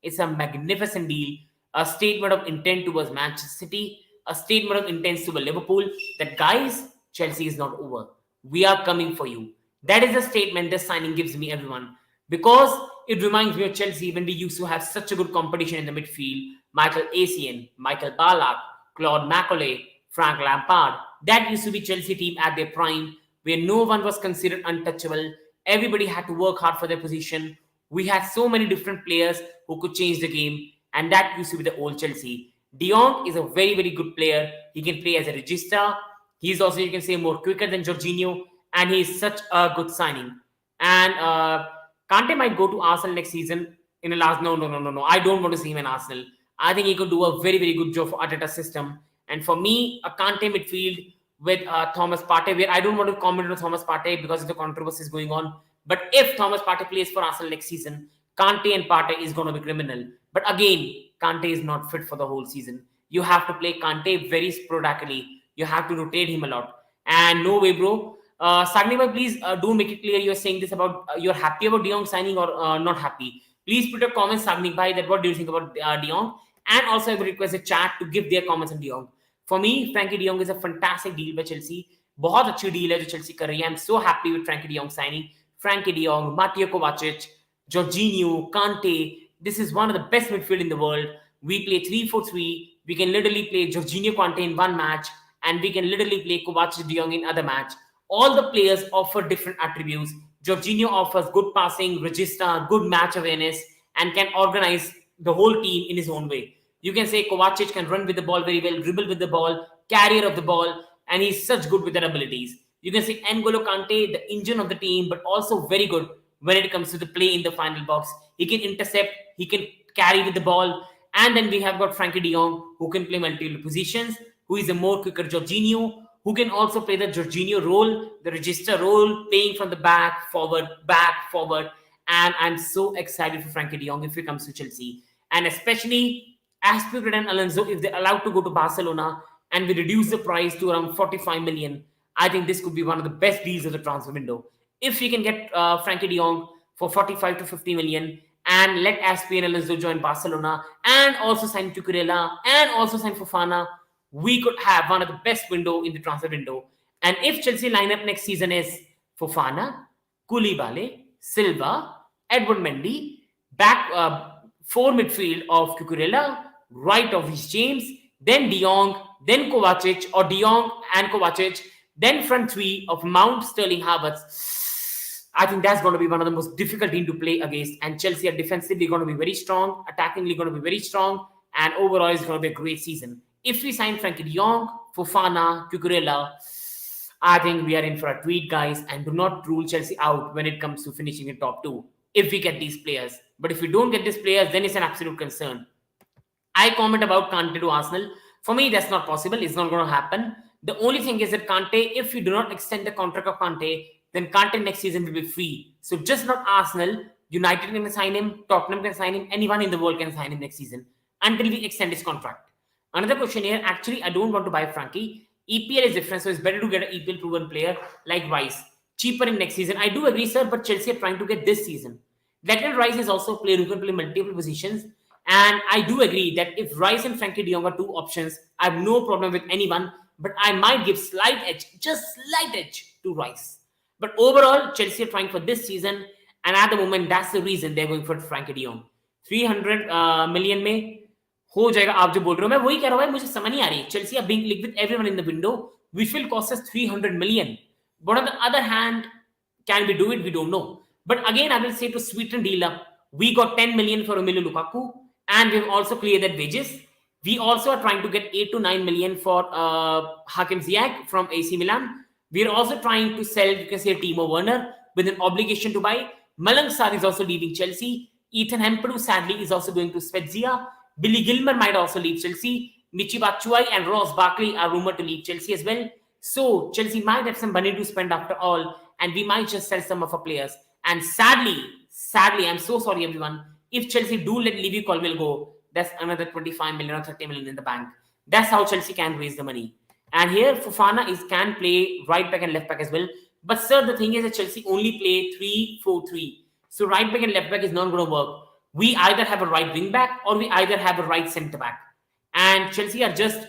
It's a magnificent deal, a statement of intent towards Manchester City, a statement of intent towards Liverpool, that guys, Chelsea is not over. We are coming for you. That is the statement this signing gives me, everyone. Because it reminds me of Chelsea when we used to have such a good competition in the midfield. Michael Essien, Michael Ballack, Claude Macaulay, Frank Lampard. That used to be Chelsea team at their prime, where no one was considered untouchable. Everybody had to work hard for their position. We had so many different players who could change the game, and that used to be the old Chelsea. De Jong is a very, very good player. He can play as a regista. He's also, you can say, more quicker than Jorginho, and he is such a good signing. And Kante might go to Arsenal next season in the last. No. I don't want to see him in Arsenal. I think he could do a very, very good job for Arteta's system. And for me, a Kante midfield with Thomas Partey, where I don't want to comment on Thomas Partey because of the controversies going on. But if Thomas Partey plays for Arsenal next season, Kante and Partey is going to be criminal. But again, Kante is not fit for the whole season. You have to play Kante very sporadically. You have to rotate him a lot. And no way, bro. Sagnima, please do make it clear you're saying this about you're happy about De Jong signing or not happy. Please put your comments, Sagnik bhai, that what do you think about De Jong? And also I would request the chat to give their comments on De Jong. For me, Frenkie De Jong is a fantastic deal by Chelsea. बहुत अच्छी deal है जो Chelsea कर रही है. I'm so happy with Frenkie De Jong signing. Frenkie De Jong, Mateo Kovacic, Jorginho, Kante. This is one of the best midfield in the world. We play 3-4-3. We can literally play Jorginho, Kante in one match, and we can literally play Kovacic, De Jong in other match. All the players offer different attributes. Jorginho offers good passing, register, good match awareness, and can organize the whole team in his own way. You can say Kovacic can run with the ball very well, dribble with the ball, carrier of the ball, and he's such good with their abilities. You can say N'Golo Kante, the engine of the team, but also very good when it comes to the play in the final box. He can intercept, he can carry with the ball. And then we have got Frenkie De Jong, who can play multiple positions, who is a more quicker Jorginho, who can also play the Jorginho role, the register role, playing from the back, forward. And I'm so excited for Frenkie De Jong if he comes to Chelsea. And especially Azpilicueta and Alonso, if they're allowed to go to Barcelona and we reduce the price to around 45 million, I think this could be one of the best deals of the transfer window. If we can get Frenkie De Jong for 45 to 50 million and let Azpi and Alonso join Barcelona and also sign Cucurella and also sign Fofana, we could have one of the best window in the transfer window. And if Chelsea lineup next season is Fofana, Koulibaly, Silva, Edward Mendy, back 4 midfield of Cucurella, right of Reece James, then De Jong, then Kovacic, or De Jong and Kovacic, then front 3 of Mount, Sterling, Havertz. I think that's going to be one of the most difficult teams to play against. And Chelsea are defensively going to be very strong, attackingly going to be very strong, and overall it's going to be a great season. If we sign Frenkie De Jong, Fofana, Cucurella, I think we are in for a treat, guys, and do not rule Chelsea out when it comes to finishing in top 2 if we get these players. But if we don't get these players, then it's an absolute concern. I comment about Kante to Arsenal. For me, that's not possible. It's not going to happen. The only thing is that Kante, if you do not extend the contract of Kante, then Kante next season will be free. So just not Arsenal. United can sign him, Tottenham can sign him, anyone in the world can sign him next season until we extend his contract. Another question here, actually, I don't want to buy Frankie. EPL is different, so it's better to get an EPL proven player like Rice. Cheaper in next season. I do agree, sir, but Chelsea are trying to get this season. Declan Rice is also a player who can play multiple positions. And I do agree that if Rice and Frenkie De Jong are 2 options, I have no problem with anyone, but I might give slight edge, just slight edge to Rice. But overall, Chelsea are trying for this season, and at the moment, that's the reason they're going for Frenkie De Jong. 300 million में हो जाएगा. आप जो बोल रहे हो, मैं वही कह रहा हूँ, मुझे समझ नहीं आ रही. Chelsea are being linked with everyone in the window, which will cost us 300 million. But on the other hand, can we do it? We don't know. But again, I will say to sweeten deal up, we got 10 million for Romelu Lukaku, and we've also cleared that wages. We also are trying to get 8 to 9 million for Hakim Ziyech from AC Milan. We are also trying to sell, you can say, Timo Werner with an obligation to buy. Malang Sarr is also leaving Chelsea. Ethan Ampadu, sadly, is also going to Spezia. Billy Gilmer might also leave Chelsea. Michi Batshuayi and Ross Barkley are rumored to leave Chelsea as well. So Chelsea might have some money to spend after all, and we might just sell some of our players. And sadly, I'm so sorry, everyone. If Chelsea do let Levy Colwill go, that's another 25 million or 30 million in the bank. That's how Chelsea can raise the money. And here, Fofana can play right back and left back as well. But sir, the thing is that Chelsea only play 3-4-3. So right back and left back is not going to work. We either have a right wing back or we either have a right centre back. And Chelsea are just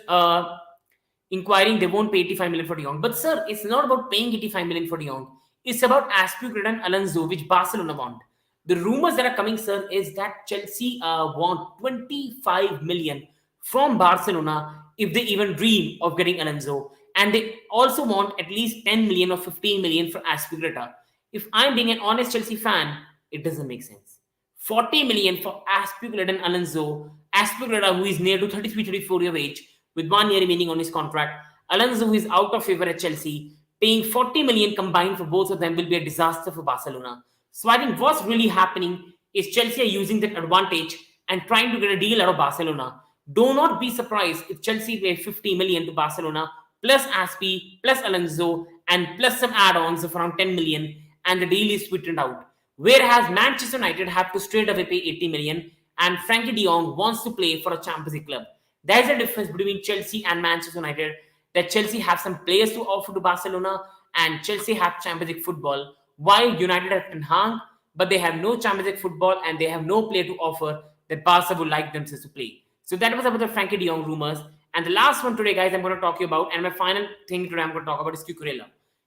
inquiring, they won't pay 85 million for De Jong. But sir, it's not about paying 85 million for De Jong. It's about Azpilicueta and Alonso, which Barcelona want. The rumors that are coming, sir, is that Chelsea want 25 million from Barcelona if they even dream of getting Alonso. And they also want at least 10 million or 15 million for Azpilicueta. If I'm being an honest Chelsea fan, it doesn't make sense. 40 million for Azpilicueta and Alonso. Azpilicueta, who is near to 33-34 years of age, with 1 year remaining on his contract. Alonso, who is out of favor at Chelsea. Paying 40 million combined for both of them will be a disaster for Barcelona. So I think what's really happening is Chelsea are using that advantage and trying to get a deal out of Barcelona. Do not be surprised if Chelsea pay 50 million to Barcelona, plus Aspi, plus Alonso, and plus some add-ons of around 10 million, and the deal is sweetened out. Whereas Manchester United have to straight away pay 80 million, and Frenkie De Jong wants to play for a Champions League club. There's a difference between Chelsea and Manchester United, that Chelsea have some players to offer to Barcelona, and Chelsea have Champions League football, while United have Ten Hag, but they have no Champions League football and they have no player to offer that Barca would like themselves to play. So that was about the Frenkie De Jong rumors. And the last one today, guys, I'm going to talk to you about, and my final thing today I'm going to talk about is Cucurella.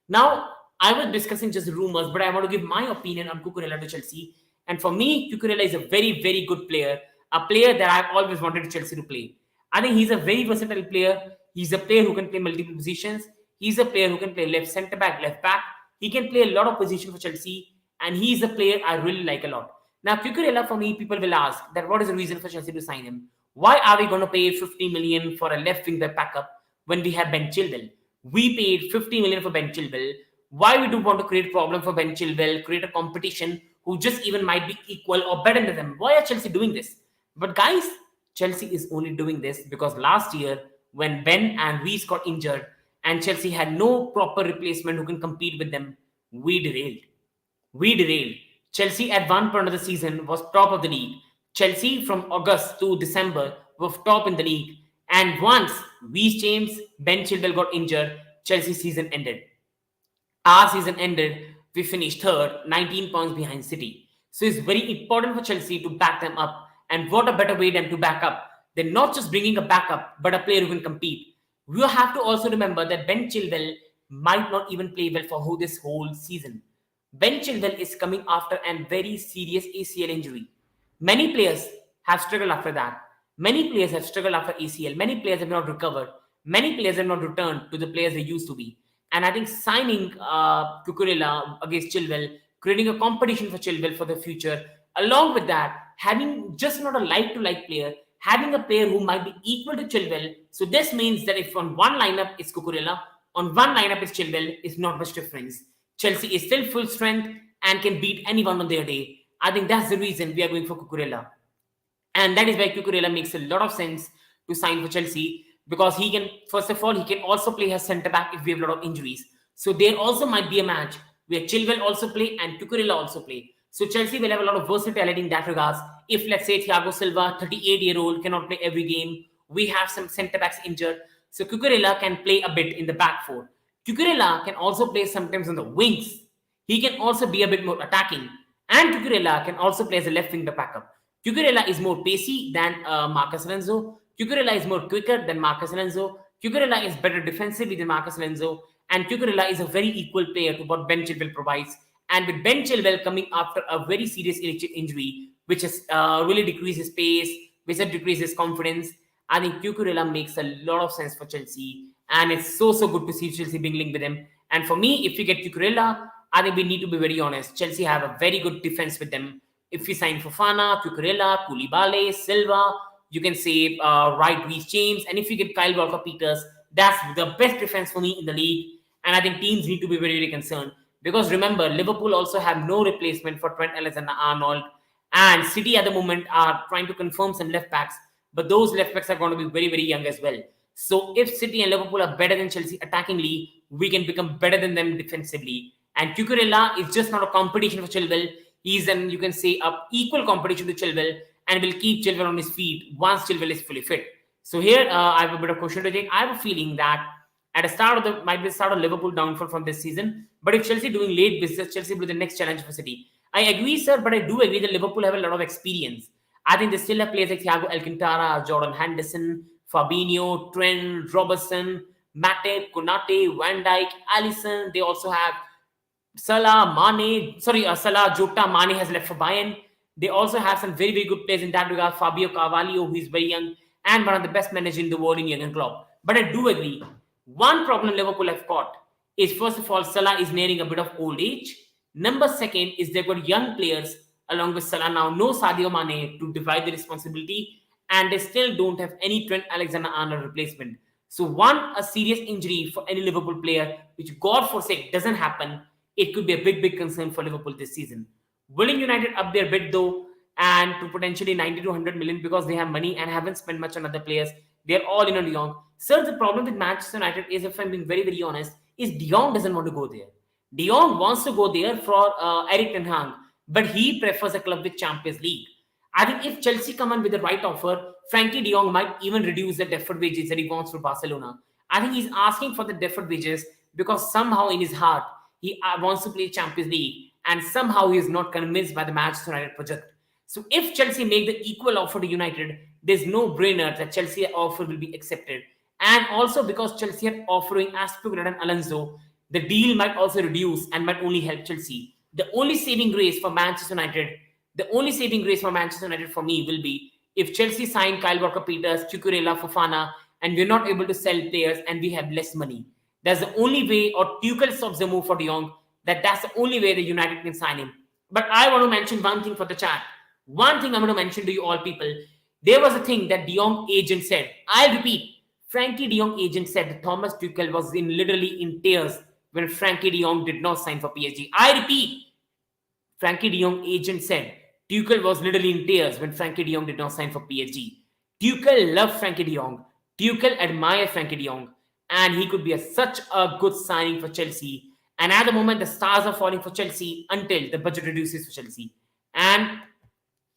Now, I was discussing just rumors, but I want to give my opinion on Cucurella to Chelsea. And for me, Cucurella is a very, very good player, a player that I've always wanted Chelsea to play. I think he's a very versatile player. He's a player who can play multiple positions. He's a player who can play left centre back, left back. He can play a lot of positions for Chelsea, and he's a player I really like a lot. Now, Cucurella, for me, people will ask that what is the reason for Chelsea to sign him? Why are we going to pay 50 million for a left wing back backup when we have Ben Chilwell? We paid 50 million for Ben Chilwell. Why we do want to create problem for Ben Chilwell, create a competition who just even might be equal or better than them? Why are Chelsea doing this? But guys, Chelsea is only doing this because last year when Ben and Reece got injured and Chelsea had no proper replacement who can compete with them, we derailed. We derailed. Chelsea at one point of the season was top of the league. Chelsea from August to December was top in the league. And once Reece James, Ben Chilwell got injured, Chelsea's season ended. Our season ended, we finished third, 19 points behind City. So it's very important for Chelsea to back them up. And what a better way than to back up than not just bringing a backup, but a player who can compete. We have to also remember that Ben Chilwell might not even play well for this whole season. Ben Chilwell is coming after a very serious ACL injury. Many players have struggled after that. Many players have struggled after ACL. Many players have not recovered. Many players have not returned to the players they used to be. And I think signing Cucurella against Chilwell, creating a competition for Chilwell for the future, along with that, having just not a like-to-like player, having a player who might be equal to Chilwell. So this means that if on one lineup it's Cucurella, on one lineup is Chilwell, it's not much difference. Chelsea is still full strength and can beat anyone on their day. I think that's the reason we are going for Cucurella. And that is why Cucurella makes a lot of sense to sign for Chelsea because he can, first of all, he can also play as centre back if we have a lot of injuries. So there also might be a match where Chilwell also play and Cucurella also play. So Chelsea will have a lot of versatility in that regards. If let's say Thiago Silva, 38-year-old, cannot play every game, we have some centre backs injured. So Cucurella can play a bit in the back four. Cucurella can also play sometimes on the wings. He can also be a bit more attacking. And Cucurella can also play as a left wing backup. Cucurella is more pacey than Marcus Alonso. Cucurella is more quicker than Marcus Alonso. Cucurella is better defensively than Marcus Alonso. And Cucurella is a very equal player to what Ben Chilwell provides. And with Ben Chilwell coming after a very serious injury, which has really decreased his pace, which has decreased his confidence, I think Cucurella makes a lot of sense for Chelsea. And it's so good to see Chelsea being linked with him. And for me, if we get Cucurella, I think we need to be very honest. Chelsea have a very good defense with them. If we sign Fofana, Cucurella, Koulibaly, Silva, you can say right Reece James. And if you get Kyle Walker-Peters, that's the best defense for me in the league. And I think teams need to be very concerned. Because remember, Liverpool also have no replacement for Trent Alexander-Arnold. And City at the moment are trying to confirm some left backs. But those left backs are going to be very young as well. So if City and Liverpool are better than Chelsea attackingly, we can become better than them defensively. And Cucurella is just not a competition for Chilwell. He's an, you can say, a equal competition to Chilwell and will keep Chilwell on his feet once Chilwell is fully fit. So here I have a bit of question to take. I have a feeling that at the start of might be the start of Liverpool downfall from this season. But if Chelsea doing late business, Chelsea will be the next challenge for City. I agree, sir, but I do agree that Liverpool have a lot of experience. I think they still have players like Thiago Alcantara, Jordan Henderson, Fabinho, Trent, Robertson, Matip, Konate, Van Dijk, Alisson. They also have Salah, Jota, Mane has left for Bayern. They also have some very good players in that regard. Fabio Carvalho, who is very young and one of the best managers in the world in Jurgen Klopp. But I do agree. One problem Liverpool have got is, first of all, Salah is nearing a bit of old age. Number second is they've got young players along with Salah now. No Sadio Mane to divide the responsibility. And they still don't have any Trent Alexander-Arnold replacement. So a serious injury for any Liverpool player, which God forsake doesn't happen, it could be a big concern for Liverpool this season. Willing United up their bid though, and to potentially 90 to 100 million because they have money and haven't spent much on other players. They're all in on De Jong. Sir, the problem with Manchester United is, if I'm being very honest, is De Jong doesn't want to go there. De Jong wants to go there for Eric Ten Hag, but he prefers a club with Champions League. I think if Chelsea come on with the right offer, Frenkie De Jong might even reduce the deferred wages that he wants for Barcelona. I think he's asking for the deferred wages because somehow in his heart, he wants to play Champions League. and somehow he is not convinced by the Manchester United project. So if Chelsea make the equal offer to United, there's no brainer that Chelsea offer will be accepted. And also because Chelsea are offering Aspilicueta and Alonso, the deal might also reduce and might only help Chelsea. The only saving grace for Manchester United, for me will be if Chelsea sign Kyle Walker-Peters, Cucurella, Fofana, and we're not able to sell players and we have less money. That's the only way, or Tuchel stops the move for De Jong, that's the only way the United can sign him. But I want to mention one thing for the chat. One thing I'm going to mention to you all people. There was a thing that De Jong agent said. I'll repeat. Frenkie De Jong agent said that Thomas Tuchel was literally in tears when Frenkie De Jong did not sign for PSG. I repeat. Frenkie De Jong agent said Tuchel was literally in tears when Frenkie De Jong did not sign for PSG. Tuchel loved Frenkie De Jong. Tuchel admired Frenkie De Jong. And he could be such a good signing for Chelsea. And at the moment, the stars are falling for Chelsea until the budget reduces for Chelsea. And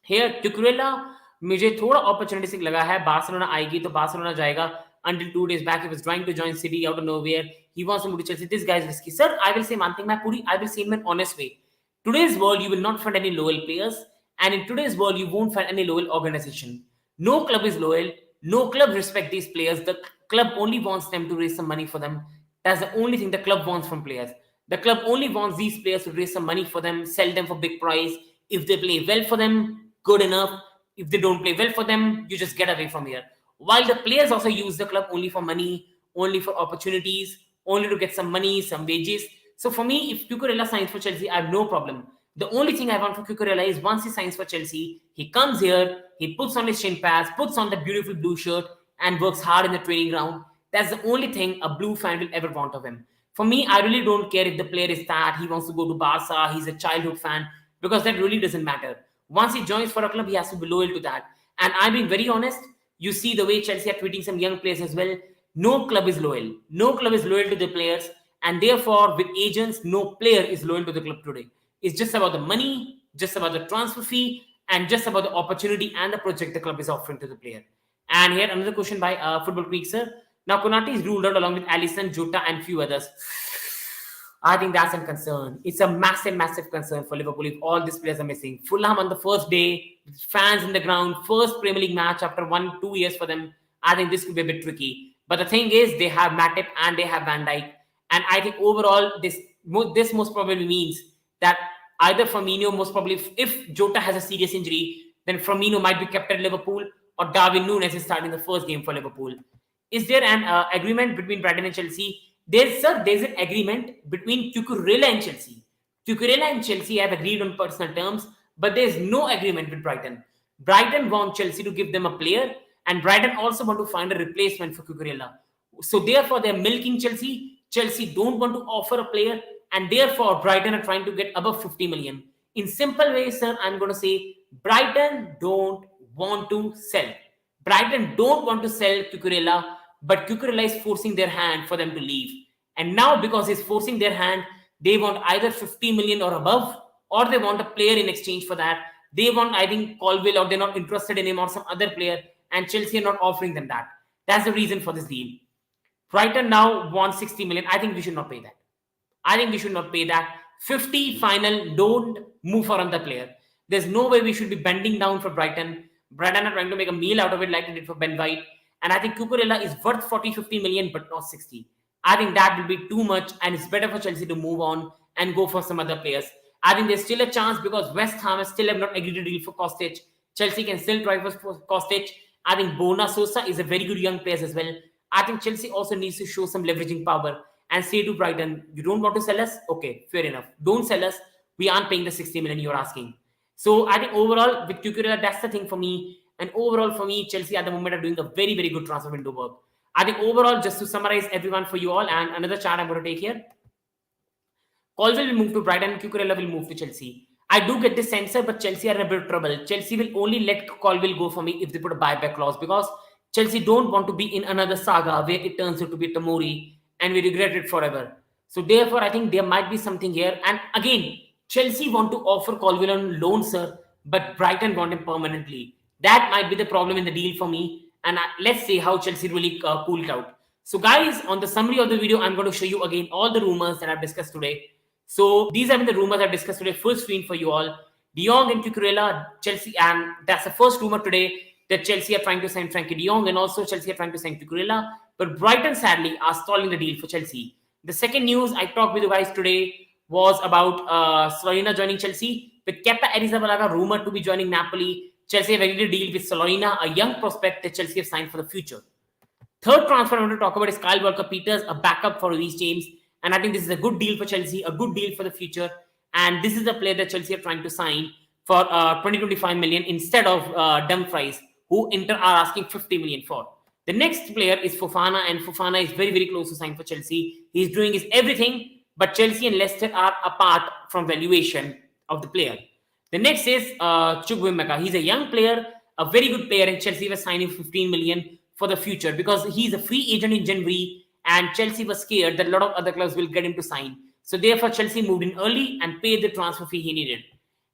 here, Cucurella, मुझे थोड़ा opportunistic लगा है. Barcelona आएगी तो Barcelona जाएगा. Until 2 days back, he was trying to join City out of nowhere. He wants to move to Chelsea. This guy is risky. Sir, I will say one thing. I will say in an honest way. Today's world, you will not find any loyal players. And in today's world, you won't find any loyal organization. No club is loyal. No club respect these players. The club only wants them to raise some money for them. That's the only thing the club wants from players. The club only wants these players to raise some money for them, sell them for big price. If they play well for them, good enough. If they don't play well for them, you just get away from here. While the players also use the club only for money, only for opportunities, only to get some money, some wages. So for me, if Cucurella signs for Chelsea, I have no problem. The only thing I want for Cucurella is once he signs for Chelsea, he comes here, he puts on his shin pads, puts on the beautiful blue shirt, and works hard in the training ground. That's the only thing a blue fan will ever want of him. For me, I really don't care if the player is that, he wants to go to Barca, he's a childhood fan, because that really doesn't matter. Once he joins for a club, he has to be loyal to that. And I'm being very honest, you see the way Chelsea are treating some young players as well. No club is loyal. No club is loyal to the players. And therefore, with agents, no player is loyal to the club today. It's just about the money, just about the transfer fee, and just about the opportunity and the project the club is offering to the player. And here, another question by Football Creek, sir. Now, Konate is ruled out along with Alisson, Jota, and few others. I think that's a concern. It's a massive, massive concern for Liverpool if all these players are missing. Fulham on the first day, fans in the ground, first Premier League match after 1-2 years for them. I think this could be a bit tricky. But the thing is, they have Matip and they have Van Dijk. And I think overall, this most probably means that either Firmino, most probably, if Jota has a serious injury, then Firmino might be kept at Liverpool, or Darwin Núñez is starting the first game for Liverpool. Is there an agreement between Brighton and Chelsea? There's an agreement between Cucurella and Chelsea. Cucurella and Chelsea have agreed on personal terms, but there's no agreement with Brighton. Brighton want Chelsea to give them a player, and Brighton also want to find a replacement for Cucurella. So therefore, they're milking Chelsea. Chelsea don't want to offer a player, and therefore, Brighton are trying to get above 50 million. In simple ways, sir, I'm going to say Brighton don't want to sell. Brighton don't want to sell Cucurella, but Cucurella is forcing their hand for them to leave. And now, because he's forcing their hand, they want either 50 million or above, or they want a player in exchange for that. They want, I think, Colville, or they're not interested in him, or some other player, and Chelsea are not offering them that. That's the reason for this deal. Brighton now wants 60 million. I think we should not pay that. 50 final, don't move for another player. There's no way we should be bending down for Brighton. Brighton are trying to make a meal out of it like they did for Ben White. And I think Cucurella is worth 40-50 million, but not 60. I think that will be too much, and it's better for Chelsea to move on and go for some other players. I think there's still a chance because West Ham still have not agreed to deal for Kostic. Chelsea can still try for Kostic. I think Bona Sosa is a very good young player as well. I think Chelsea also needs to show some leveraging power and say to Brighton, you don't want to sell us? Okay, fair enough. Don't sell us. We aren't paying the 60 million you're asking. So I think overall, with Cucurella, that's the thing for me. And overall, for me, Chelsea at the moment are doing a very, very good transfer window work. I think overall, just to summarize everyone for you all, and another chart I'm going to take here. Colville will move to Brighton, Cucurella will move to Chelsea. I do get this sense, but Chelsea are in a bit of trouble. Chelsea will only let Colville go for me if they put a buyback clause, because Chelsea don't want to be in another saga where it turns out to be Tomori and we regret it forever. So therefore, I think there might be something here. And again, Chelsea want to offer Colville on loan, sir, but Brighton want him permanently. That might be the problem in the deal for me. And let's see how Chelsea really pull it out. So guys, on the summary of the video, I'm going to show you again all the rumors that I've discussed today. So these have been the rumors I've discussed today, full screen for you all. De Jong and Cucurella, Chelsea, and that's the first rumor today that Chelsea are trying to sign Frenkie De Jong, and also Chelsea are trying to sign Cucurella. But Brighton, sadly, are stalling the deal for Chelsea. The second news I talked with you guys today was about Slonina joining Chelsea. With Kepa Arrizabalaga rumored to be joining Napoli, Chelsea have agreed to deal with Slonina, a young prospect that Chelsea have signed for the future. Third transfer I want to talk about is Kyle Walker-Peters, a backup for Reece James. And I think this is a good deal for Chelsea, a good deal for the future. And this is the player that Chelsea are trying to sign for 20-25 million instead of Dumfries, who Inter are asking 50 million for. The next player is Fofana, and Fofana is very, very close to sign for Chelsea. He's doing his everything, but Chelsea and Leicester are apart from valuation of the player. The next is chukwuemeka. He's a young player, a very good player, and Chelsea was signing 15 million for the future because he's a free agent in January, and Chelsea was scared that a lot of other clubs will get him to sign. So therefore, Chelsea moved in early and paid the transfer fee he needed.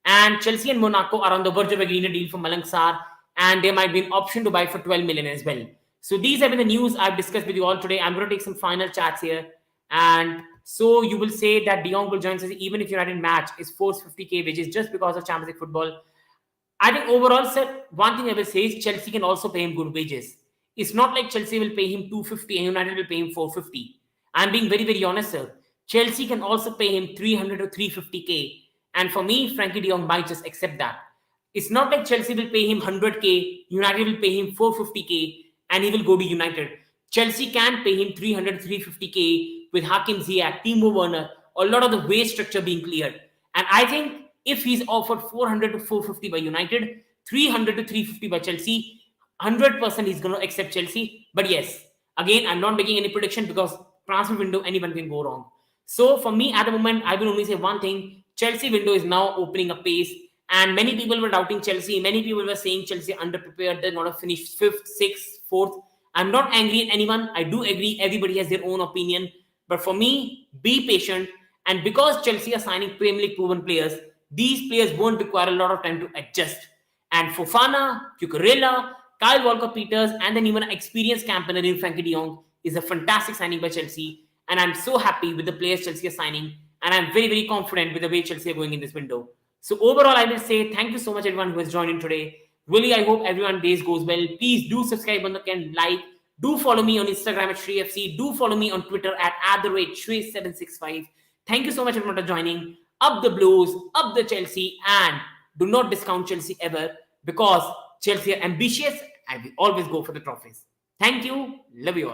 And Chelsea and Monaco are on the verge of agreeing a deal for Malang Sarr, and there might be an option to buy for 12 million as well. So these have been the news I've discussed with you all today. I'm going to take some final chats here. And so you will say that De Jong will join Chelsea even if United match is forced 50k wages just because of Champions League football. I think overall, sir, one thing I will say is Chelsea can also pay him good wages. It's not like Chelsea will pay him 250 and United will pay him 450. I'm being very, very honest, sir. Chelsea can also pay him 300 to 350k. And for me, Frenkie De Jong might just accept that. It's not like Chelsea will pay him 100k, United will pay him 450k, and he will go to United. Chelsea can pay him 300 to 350k with Hakim Ziyech, Timo Werner, a lot of the wage structure being cleared. And I think if he's offered 400 to 450 by United, 300 to 350 by Chelsea, 100% he's going to accept Chelsea. But yes, again, I'm not making any prediction because transfer window, anyone can go wrong. So for me, at the moment, I will only say one thing. Chelsea window is now opening a pace. And many people were doubting Chelsea. Many people were saying Chelsea underprepared. They're going to finish 5th, 6th, 4th. I'm not angry at anyone. I do agree. Everybody has their own opinion. But for me, be patient. And because Chelsea are signing Premier League proven players, these players won't require a lot of time to adjust. And Fofana, Cucurella, Kyle Walker-Peters, and then even an experienced campaigner in Frenkie De Jong is a fantastic signing by Chelsea. And I'm so happy with the players Chelsea are signing. And I'm very, very confident with the way Chelsea are going in this window. So overall, I will say thank you so much everyone who has joined in today. Really, I hope everyone's days goes well. Please do subscribe on the channel, like. Do follow me on Instagram at ShreeFC. Do follow me on Twitter at @Shree765. Thank you so much everyone for joining. Up the Blues, up the Chelsea, and do not discount Chelsea ever because Chelsea are ambitious and we always go for the trophies. Thank you. Love you all.